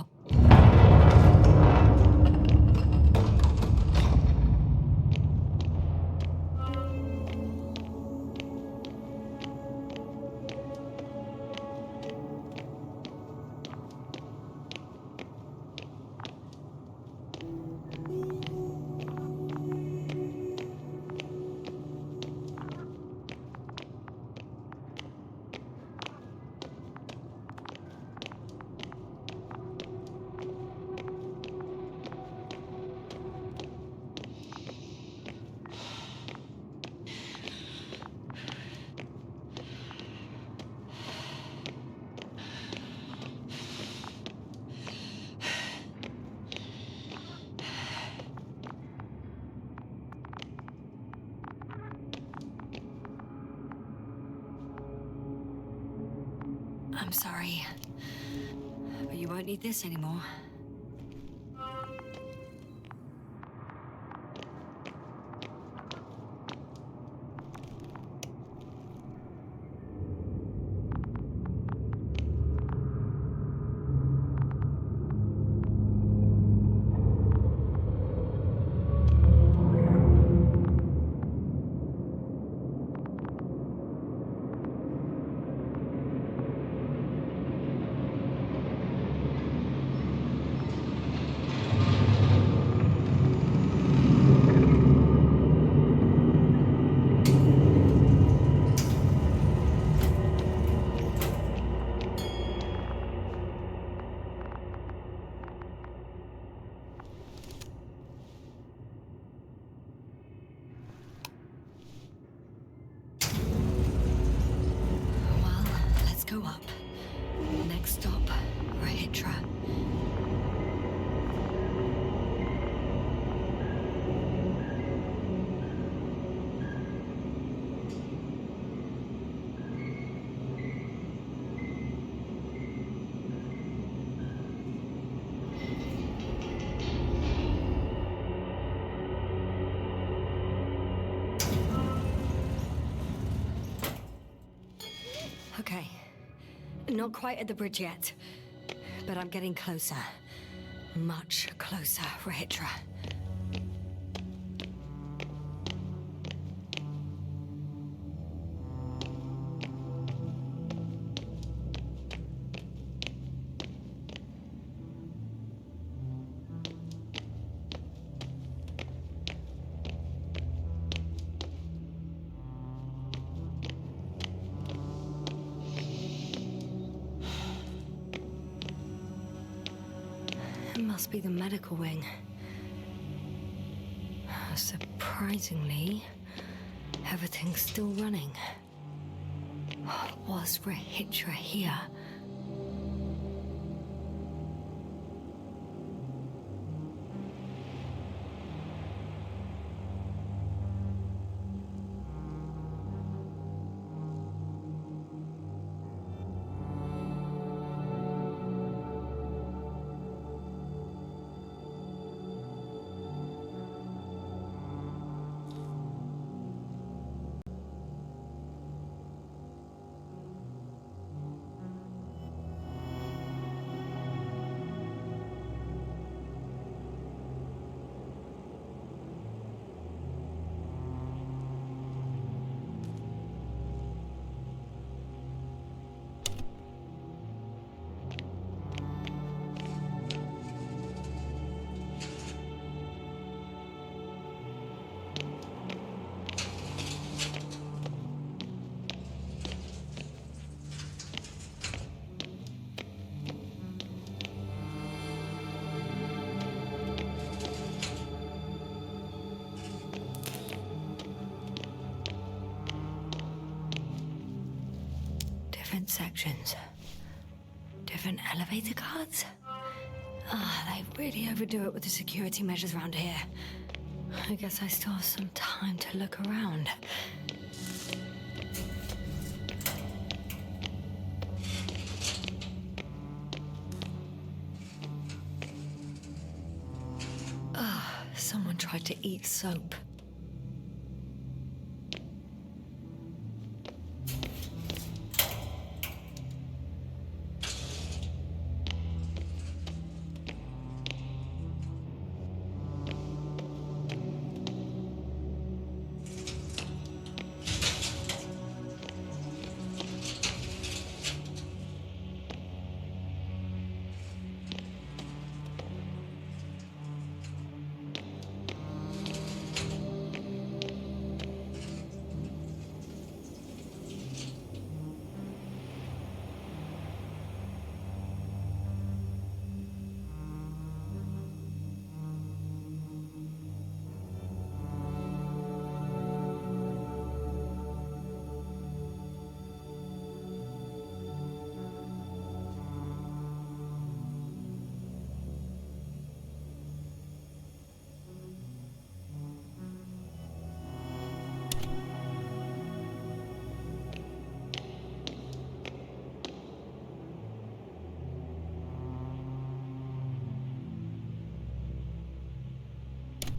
S2: I'm sorry, but you won't need this anymore. Go up. Next stop, Rohytra. Okay. Not quite at the bridge yet, but I'm getting closer. Much closer, Rohytra. Must be the medical wing. Surprisingly, everything's still running. Was Rohytra here? Different sections. Different elevator cards? They really overdo it with the security measures around here. I guess I still have some time to look around. Someone tried to eat soap.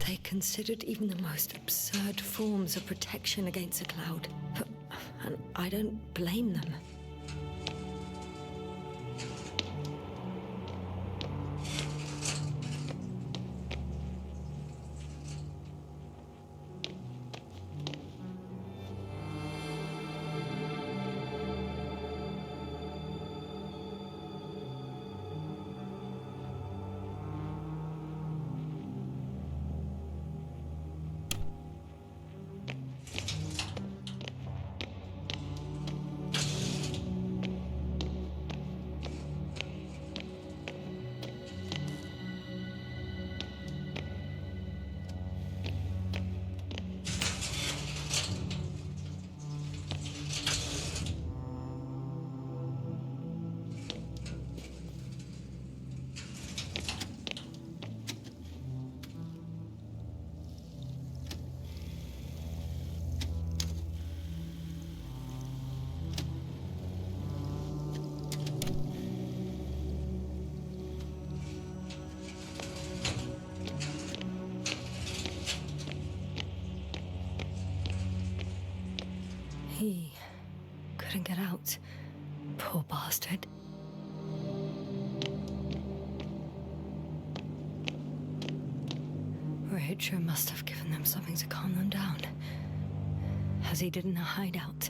S2: They considered even the most absurd forms of protection against a cloud. And I don't blame them. He couldn't get out. Poor bastard. Rohytra must have given them something to calm them down, as he did in a hideout.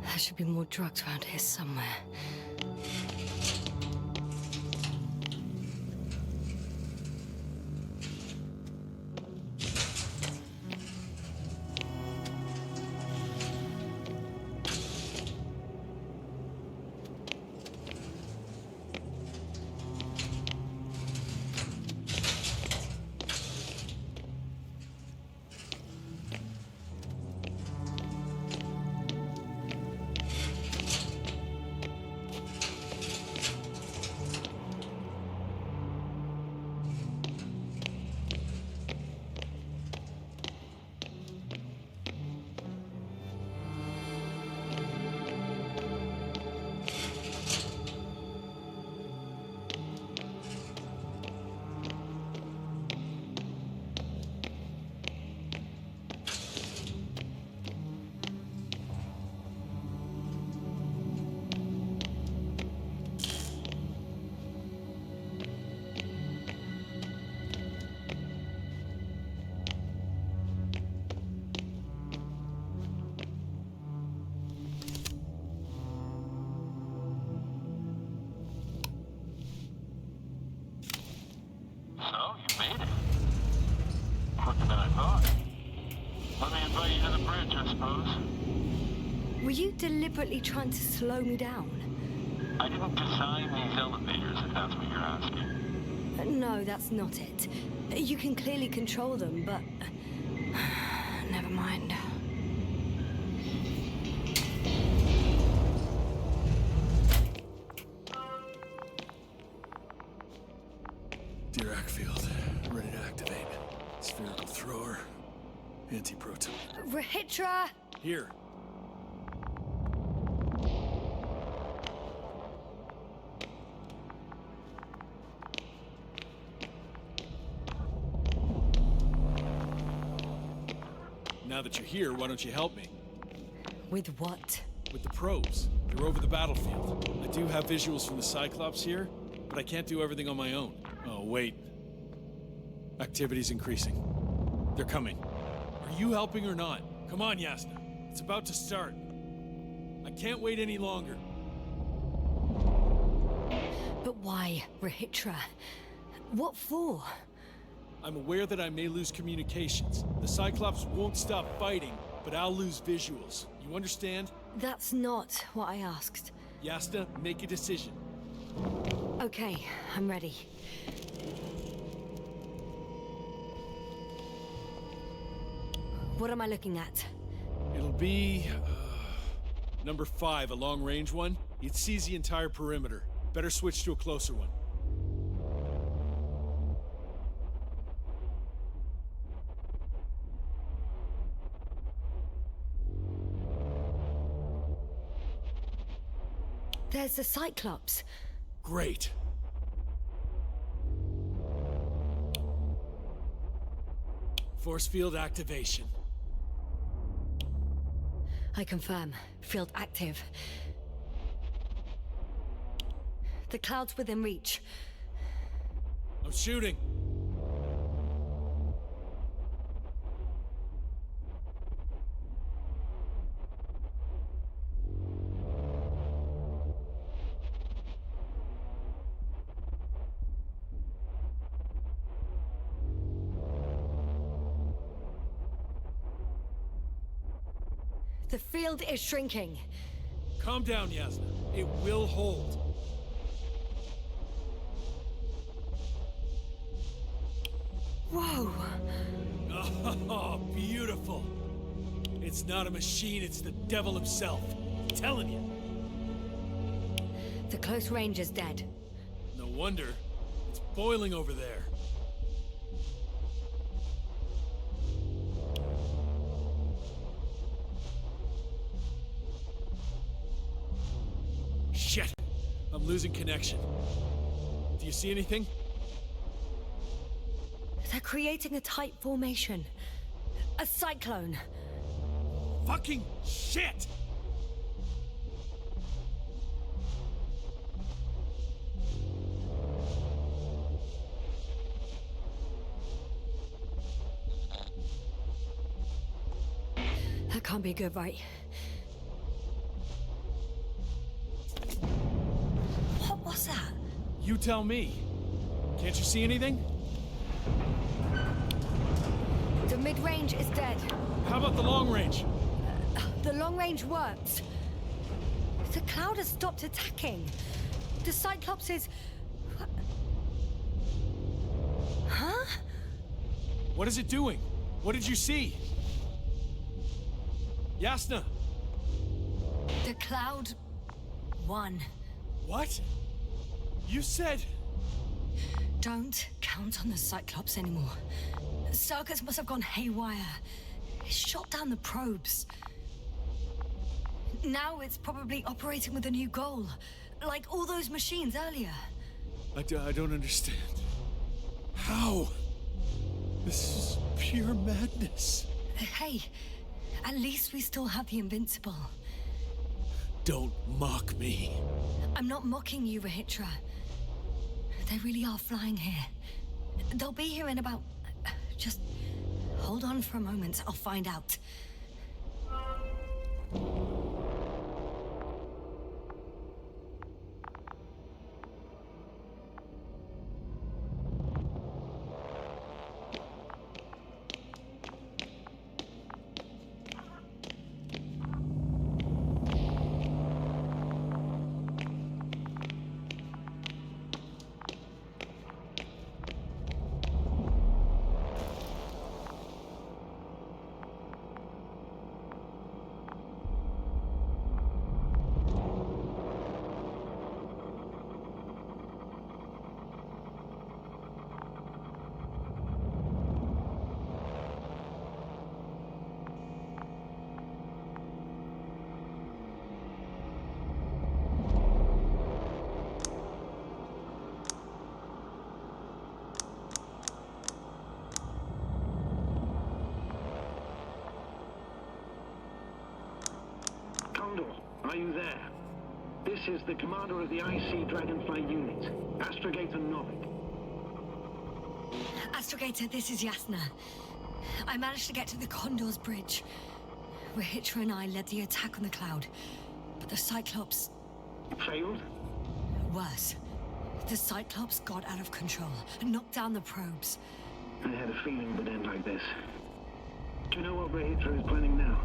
S2: There should be more drugs around here somewhere. Were you deliberately trying to slow me down?
S5: I didn't design these elevators, if that's what you're asking.
S2: No, that's not it. You can clearly control them, but... Never mind.
S3: Dirac field, ready to activate. Spherical thrower, anti-proton.
S2: Rohytra!
S3: Here. Now that you're here, why don't you help me?
S2: With what?
S3: With the probes. They're over the battlefield. I do have visuals from the Cyclops here, but I can't do everything on my own. Oh, wait. Activity's increasing. They're coming. Are you helping or not? Come on, Yasna. It's about to start. I can't wait any longer.
S2: But why, Rohytra? What for?
S3: I'm aware that I may lose communications. The Cyclops won't stop fighting, but I'll lose visuals. You understand?
S2: That's not what I asked.
S3: Yasna, make a decision.
S2: Okay, I'm ready. What am I looking at?
S3: It'll be... number 5, a long-range one. It sees the entire perimeter. Better switch to a closer one.
S2: There's the Cyclops.
S3: Great. Force field activation.
S2: I confirm. Field active. The cloud's within reach.
S3: I'm shooting.
S2: The field is shrinking.
S3: Calm down, Yasna. It will hold.
S2: Whoa!
S3: Oh, beautiful. It's not a machine, it's the devil himself. I'm telling you.
S2: The close range is dead.
S3: No wonder. It's boiling over there. Shit! I'm losing connection. Do you see anything?
S2: They're creating a tight formation. A cyclone.
S3: Fucking shit!
S2: That can't be good, right? What was that?
S3: You tell me. Can't you see anything?
S2: The mid-range is dead.
S3: How about the long range?
S2: The long range works. The cloud has stopped attacking. The Cyclops is... Huh?
S3: What is it doing? What did you see? Yasna!
S2: The cloud won.
S3: What? You said...
S2: Don't count on the Cyclops anymore. Circus must have gone haywire. It shot down the probes. Now it's probably operating with a new goal. Like all those machines earlier.
S3: I don't understand. How? This is pure madness.
S2: Hey, at least we still have the Invincible.
S3: Don't mock me.
S2: I'm not mocking you, Rohytra. They really are flying here. They'll be here in about... Just hold on for a moment. I'll find out.
S5: This is the commander of the IC Dragonfly unit, Astrogator Novik.
S2: Astrogator, this is Yasna. I managed to get to the Condor's bridge. Rohytra and I led the attack on the cloud, but the Cyclops...
S5: Failed?
S2: Worse. The Cyclops got out of control and knocked down the probes.
S5: I had a feeling it would end like this. Do you know what Rohytra is planning now?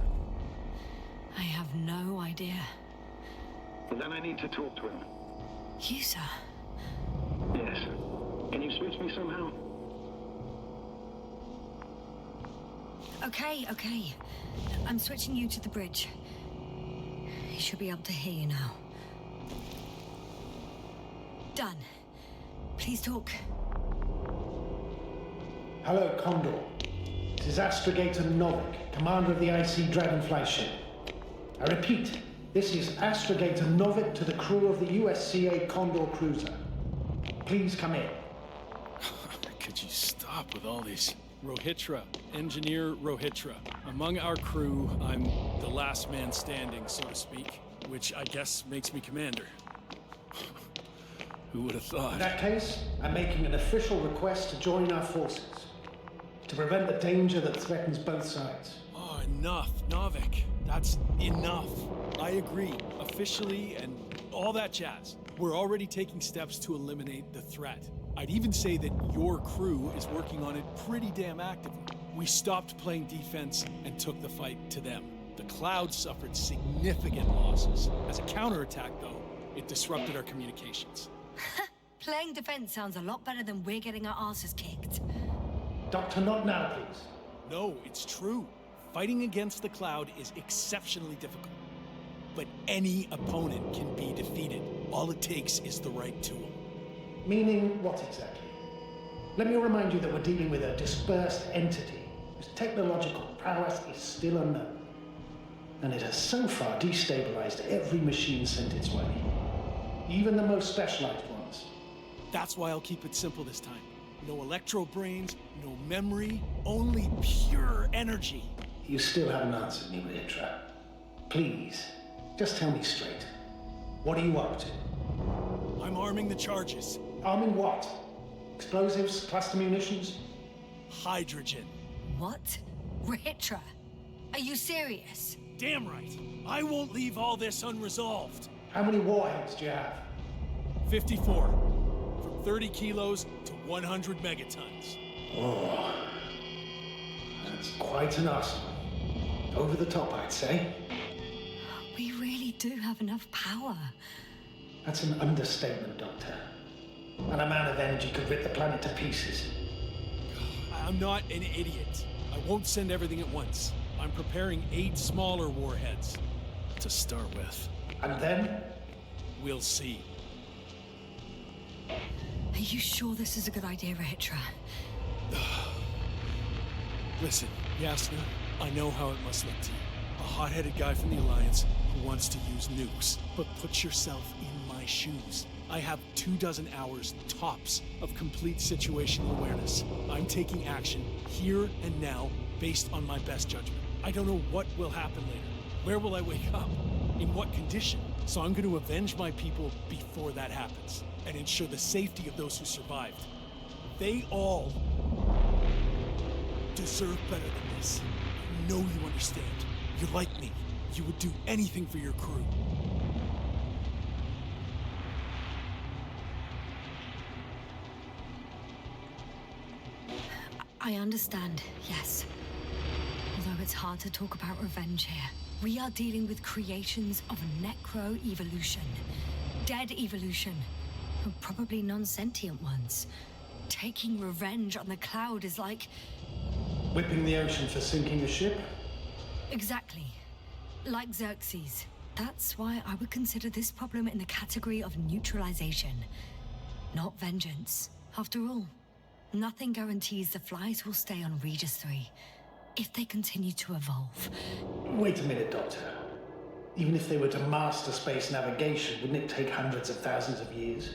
S2: I have no idea.
S5: Well, then I need to talk to him.
S2: You, sir?
S5: Yes. Can you switch me somehow?
S2: Okay. I'm switching you to the bridge. He should be able to hear you now. Done. Please talk.
S1: Hello, Condor. This is Astrogator Novik, commander of the IC Dragonfly ship. I repeat, this is Astrogator Novik to the crew of the USCA Condor cruiser. Please come in.
S3: Could you stop with all these? Rohytra, Engineer Rohytra. Among our crew, I'm the last man standing, so to speak, which I guess makes me commander. Who would have thought?
S1: In that case, I'm making an official request to join our forces, to prevent the danger that threatens both sides.
S3: Oh, enough, Novik. That's enough. I agree, officially, and all that jazz. We're already taking steps to eliminate the threat. I'd even say that your crew is working on it pretty damn actively. We stopped playing defense and took the fight to them. The Cloud suffered significant losses. As a counterattack, though, it disrupted our communications.
S2: Playing defense sounds a lot better than we're getting our asses kicked.
S1: Doctor, not now, please.
S3: No, it's true. Fighting against the Cloud is exceptionally difficult. But any opponent can be defeated. All it takes is the right tool.
S1: Meaning what exactly? Let me remind you that we're dealing with a dispersed entity whose technological prowess is still unknown. And it has so far destabilized every machine sent its way. Even the most specialized ones.
S3: That's why I'll keep it simple this time. No electro brains, no memory, only pure energy.
S1: You still haven't answered me, Rohytra. Please, just tell me straight. What are you up to?
S3: I'm arming the charges.
S1: Arming what? Explosives? Cluster munitions?
S3: Hydrogen.
S2: What? Rohytra? Are you serious?
S3: Damn right. I won't leave all this unresolved.
S1: How many warheads do you have?
S3: 54. From 30 kilos to 100 megatons.
S1: Oh, that's quite an arsenal. Over the top, I'd say.
S2: We really do have enough power.
S1: That's an understatement, Doctor. And a man of energy could rip the planet to pieces.
S3: I'm not an idiot. I won't send everything at once. I'm preparing 8 smaller warheads to start with.
S1: And then?
S3: We'll see.
S2: Are you sure this is a good idea, Rohytra?
S3: Listen, Yasna, I know how it must look to you. A hot-headed guy from the Alliance who wants to use nukes. But put yourself in my shoes. I have 24 hours tops of complete situational awareness. I'm taking action here and now based on my best judgment. I don't know what will happen later. Where will I wake up? In what condition? So I'm going to avenge my people before that happens and ensure the safety of those who survived. They all deserve better than this. I know you understand. You're like me. You would do anything for your crew.
S2: I understand, yes. Although it's hard to talk about revenge here. We are dealing with creations of necro-evolution. Dead evolution. Probably non-sentient ones. Taking revenge on the Cloud is like...
S1: Whipping the ocean for sinking a ship?
S2: Exactly. Like Xerxes. That's why I would consider this problem in the category of neutralization. Not vengeance. After all, nothing guarantees the flies will stay on Regis III if they continue to evolve.
S1: Wait a minute, Doctor. Even if they were to master space navigation, wouldn't it take hundreds of thousands of years?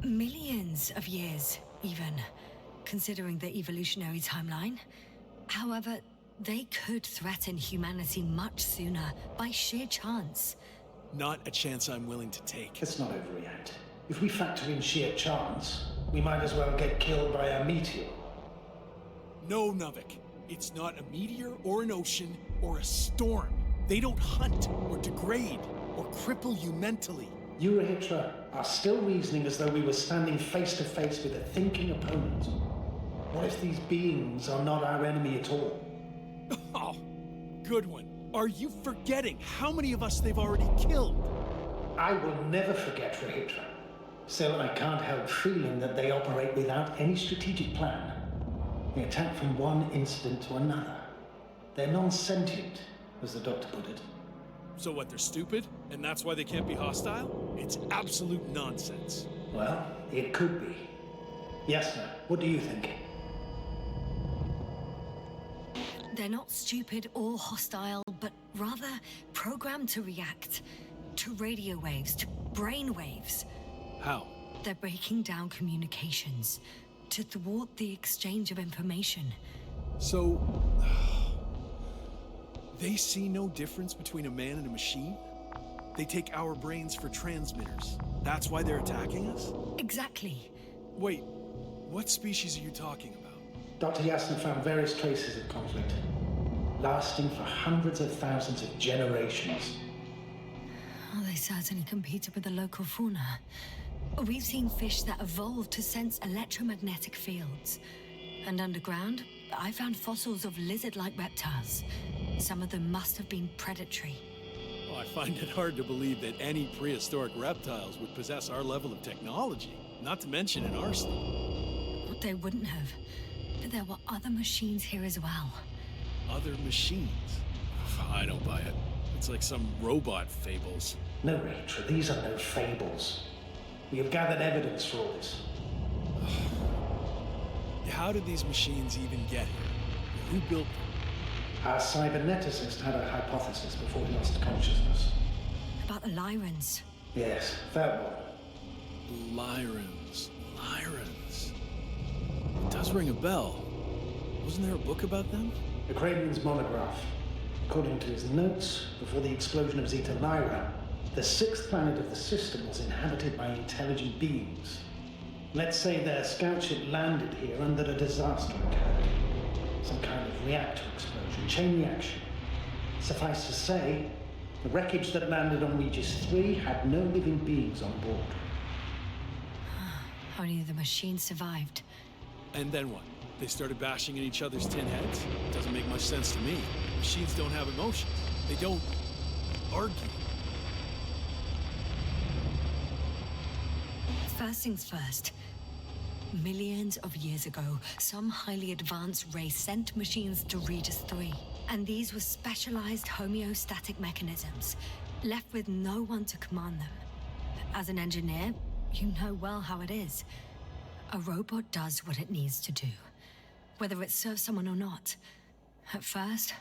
S2: Millions of years, even, considering the evolutionary timeline. However, they could threaten humanity much sooner by sheer chance.
S3: Not a chance I'm willing to take.
S1: Let's not overreact. If we factor in sheer chance, we might as well get killed by a meteor.
S3: No, Nuvik. It's not a meteor or an ocean or a storm. They don't hunt or degrade or cripple you mentally.
S1: You, Rohytra, are still reasoning as though we were standing face to face with a thinking opponent. What if these beings are not our enemy at all?
S3: Oh, good one. Are you forgetting how many of us they've already killed?
S1: I will never forget, Rohytra. Still, I can't help feeling that they operate without any strategic plan. They attack from one incident to another. They're non-sentient, as the doctor put it.
S3: So what, they're stupid? And that's why they can't be hostile? It's absolute nonsense.
S1: Well, it could be. Yasna, what do you think?
S2: They're not stupid or hostile, but rather programmed to react. To radio waves, to brain waves.
S3: How?
S2: They're breaking down communications to thwart the exchange of information.
S3: So... they see no difference between a man and a machine? They take our brains for transmitters. That's why they're attacking us?
S2: Exactly.
S3: Wait, what species are you talking about?
S1: Dr. Yasna found various traces of conflict, lasting for hundreds of thousands of generations.
S2: Oh, they certainly competed with the local fauna. We've seen fish that evolved to sense electromagnetic fields. And underground, I found fossils of lizard-like reptiles. Some of them must have been predatory.
S3: Well, I find it hard to believe that any prehistoric reptiles would possess our level of technology, not to mention an arsenal.
S2: They wouldn't have. But there were other machines here as well.
S3: Other machines? I don't buy it. It's like some robot fables.
S1: No, Rohytra, these are no fables. We have gathered evidence for all this.
S3: How did these machines even get here? Who built them?
S1: Our cyberneticist had a hypothesis before he lost consciousness.
S2: About the Lyrans.
S1: Yes, that one.
S3: Lyrans. It does ring a bell. Wasn't there a book about them?
S1: The Cranian's monograph. According to his notes, before the explosion of Zeta Lyra, the sixth planet of the system was inhabited by intelligent beings. Let's say their scout ship landed here and that a disaster occurred. Some kind of reactor explosion, chain reaction. Suffice to say, the wreckage that landed on Regis III had no living beings on board.
S2: Only the machine survived.
S3: And then what? They started bashing in each other's tin heads? Doesn't make much sense to me. Machines don't have emotion. They don't argue.
S2: First things first. Millions of years ago, some highly advanced race sent machines to Regis III. And these were specialized homeostatic mechanisms, left with no one to command them. As an engineer, you know well how it is. A robot does what it needs to do, whether it serves someone or not. At first,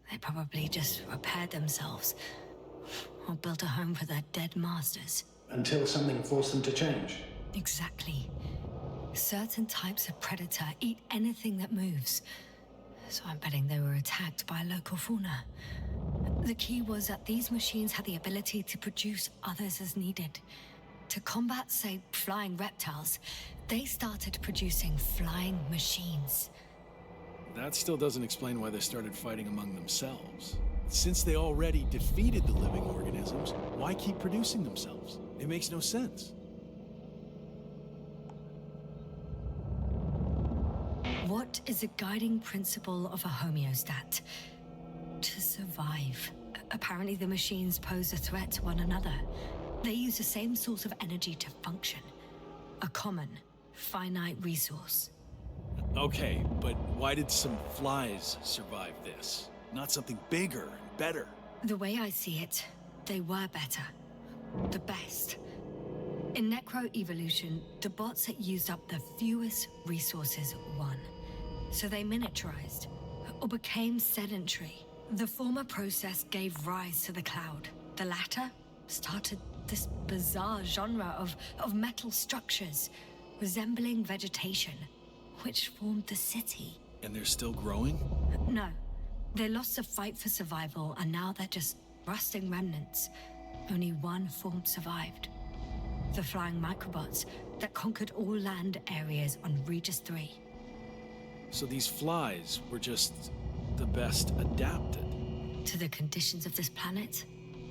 S2: they probably just repaired themselves, or built a home for their dead masters.
S1: Until something forced them to change.
S2: Exactly. Certain types of predator eat anything that moves. So I'm betting they were attacked by local fauna. The key was that these machines had the ability to produce others as needed. To combat, say, flying reptiles, they started producing flying machines.
S3: That still doesn't explain why they started fighting among themselves. Since they already defeated the living organisms, why keep producing themselves? It makes no sense.
S2: What is the guiding principle of a homeostat? To survive. Apparently the machines pose a threat to one another. They use the same source of energy to function. A common, finite resource.
S3: Okay, but why did some flies survive this? Not something bigger and better?
S2: The way I see it, they were better. The best. In necroevolution, the bots that used up the fewest resources won. So they miniaturized, or became sedentary. The former process gave rise to the cloud. The latter started this bizarre genre of metal structures, resembling vegetation, which formed the city.
S3: And they're still growing?
S2: No. They lost the fight for survival, and now they're just rusting remnants. Only one form survived. The flying microbots that conquered all land areas on Regis III.
S3: So these flies were just the best adapted.
S2: To the conditions of this planet?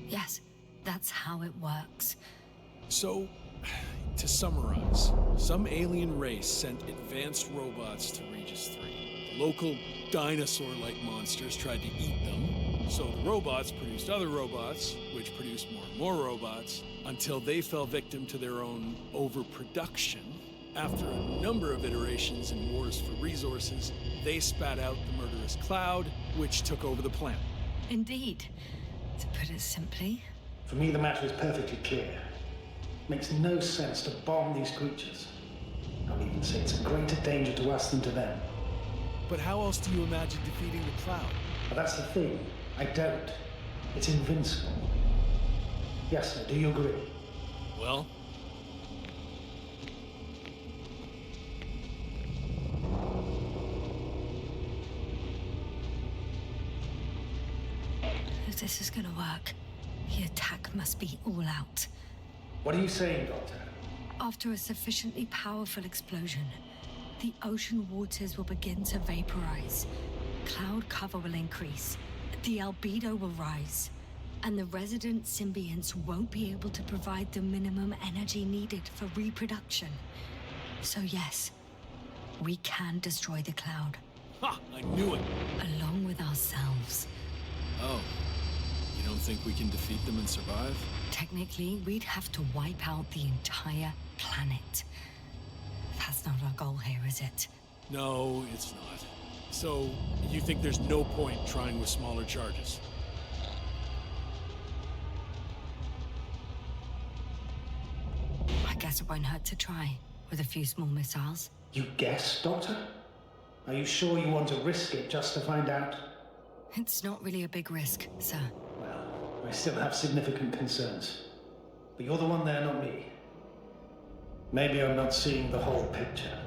S2: Yes, that's how it works.
S3: So, to summarize, some alien race sent advanced robots to Regis III. Local dinosaur-like monsters tried to eat them, so the robots produced other robots, which produced more and more robots, until they fell victim to their own overproduction. After a number of iterations and wars for resources, they spat out the murderous cloud, which took over the planet.
S2: Indeed. To put it simply...
S1: For me, the matter is perfectly clear. Makes no sense to bomb these creatures. I'll even say it's a greater danger to us than to them.
S3: But how else do you imagine defeating the cloud?
S1: But that's the thing. I don't. It's invincible. Yasna, do you agree?
S3: Well...
S2: If this is gonna work, the attack must be all out.
S1: What are you saying, Doctor?
S2: After a sufficiently powerful explosion, the ocean waters will begin to vaporize. Cloud cover will increase, the albedo will rise, and the resident symbionts won't be able to provide the minimum energy needed for reproduction. So yes, we can destroy the cloud.
S3: Ha! I knew it!
S2: Along with ourselves.
S3: Oh. You don't think we can defeat them and survive?
S2: Technically, we'd have to wipe out the entire planet. That's not our goal here, is it?
S3: No, it's not. So, you think there's no point trying with smaller charges?
S2: I guess it won't hurt to try, with a few small missiles.
S1: You guess, Doctor? Are you sure you want to risk it just to find out?
S2: It's not really a big risk, sir.
S1: Well, I still have significant concerns. But you're the one there, not me. Maybe I'm not seeing the whole picture.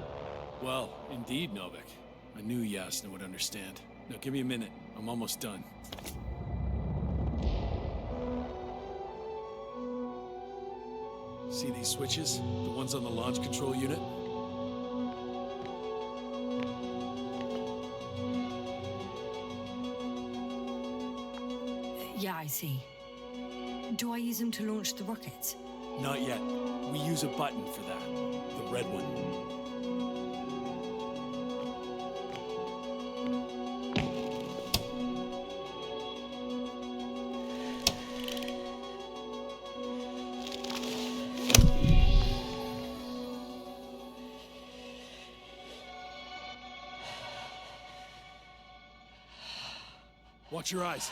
S3: Well, indeed, Novik. I knew Yasna would understand. Now give me a minute. I'm almost done. See these switches? The ones on the launch control unit?
S2: Yeah, I see. Do I use them to launch the rockets?
S3: Not yet. We use a button for that. The red one. Watch your eyes.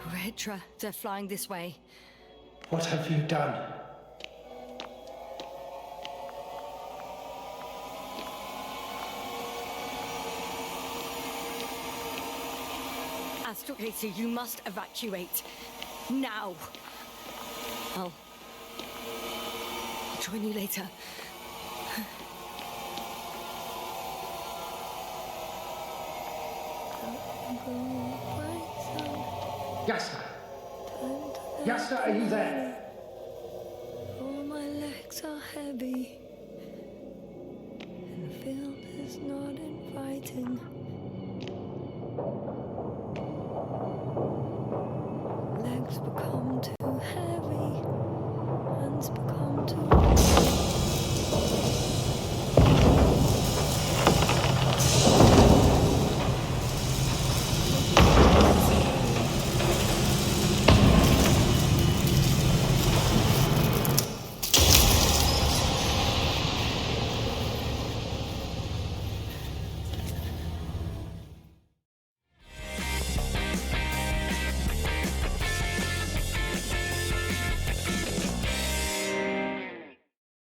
S2: Rohytra, they're flying this way.
S1: What have you done?
S2: Astrocracy, you must evacuate. Now. I'll join you later.
S1: Yasna! Yasna, are you there?
S6: All my legs are heavy, and the field is not inviting. Legs become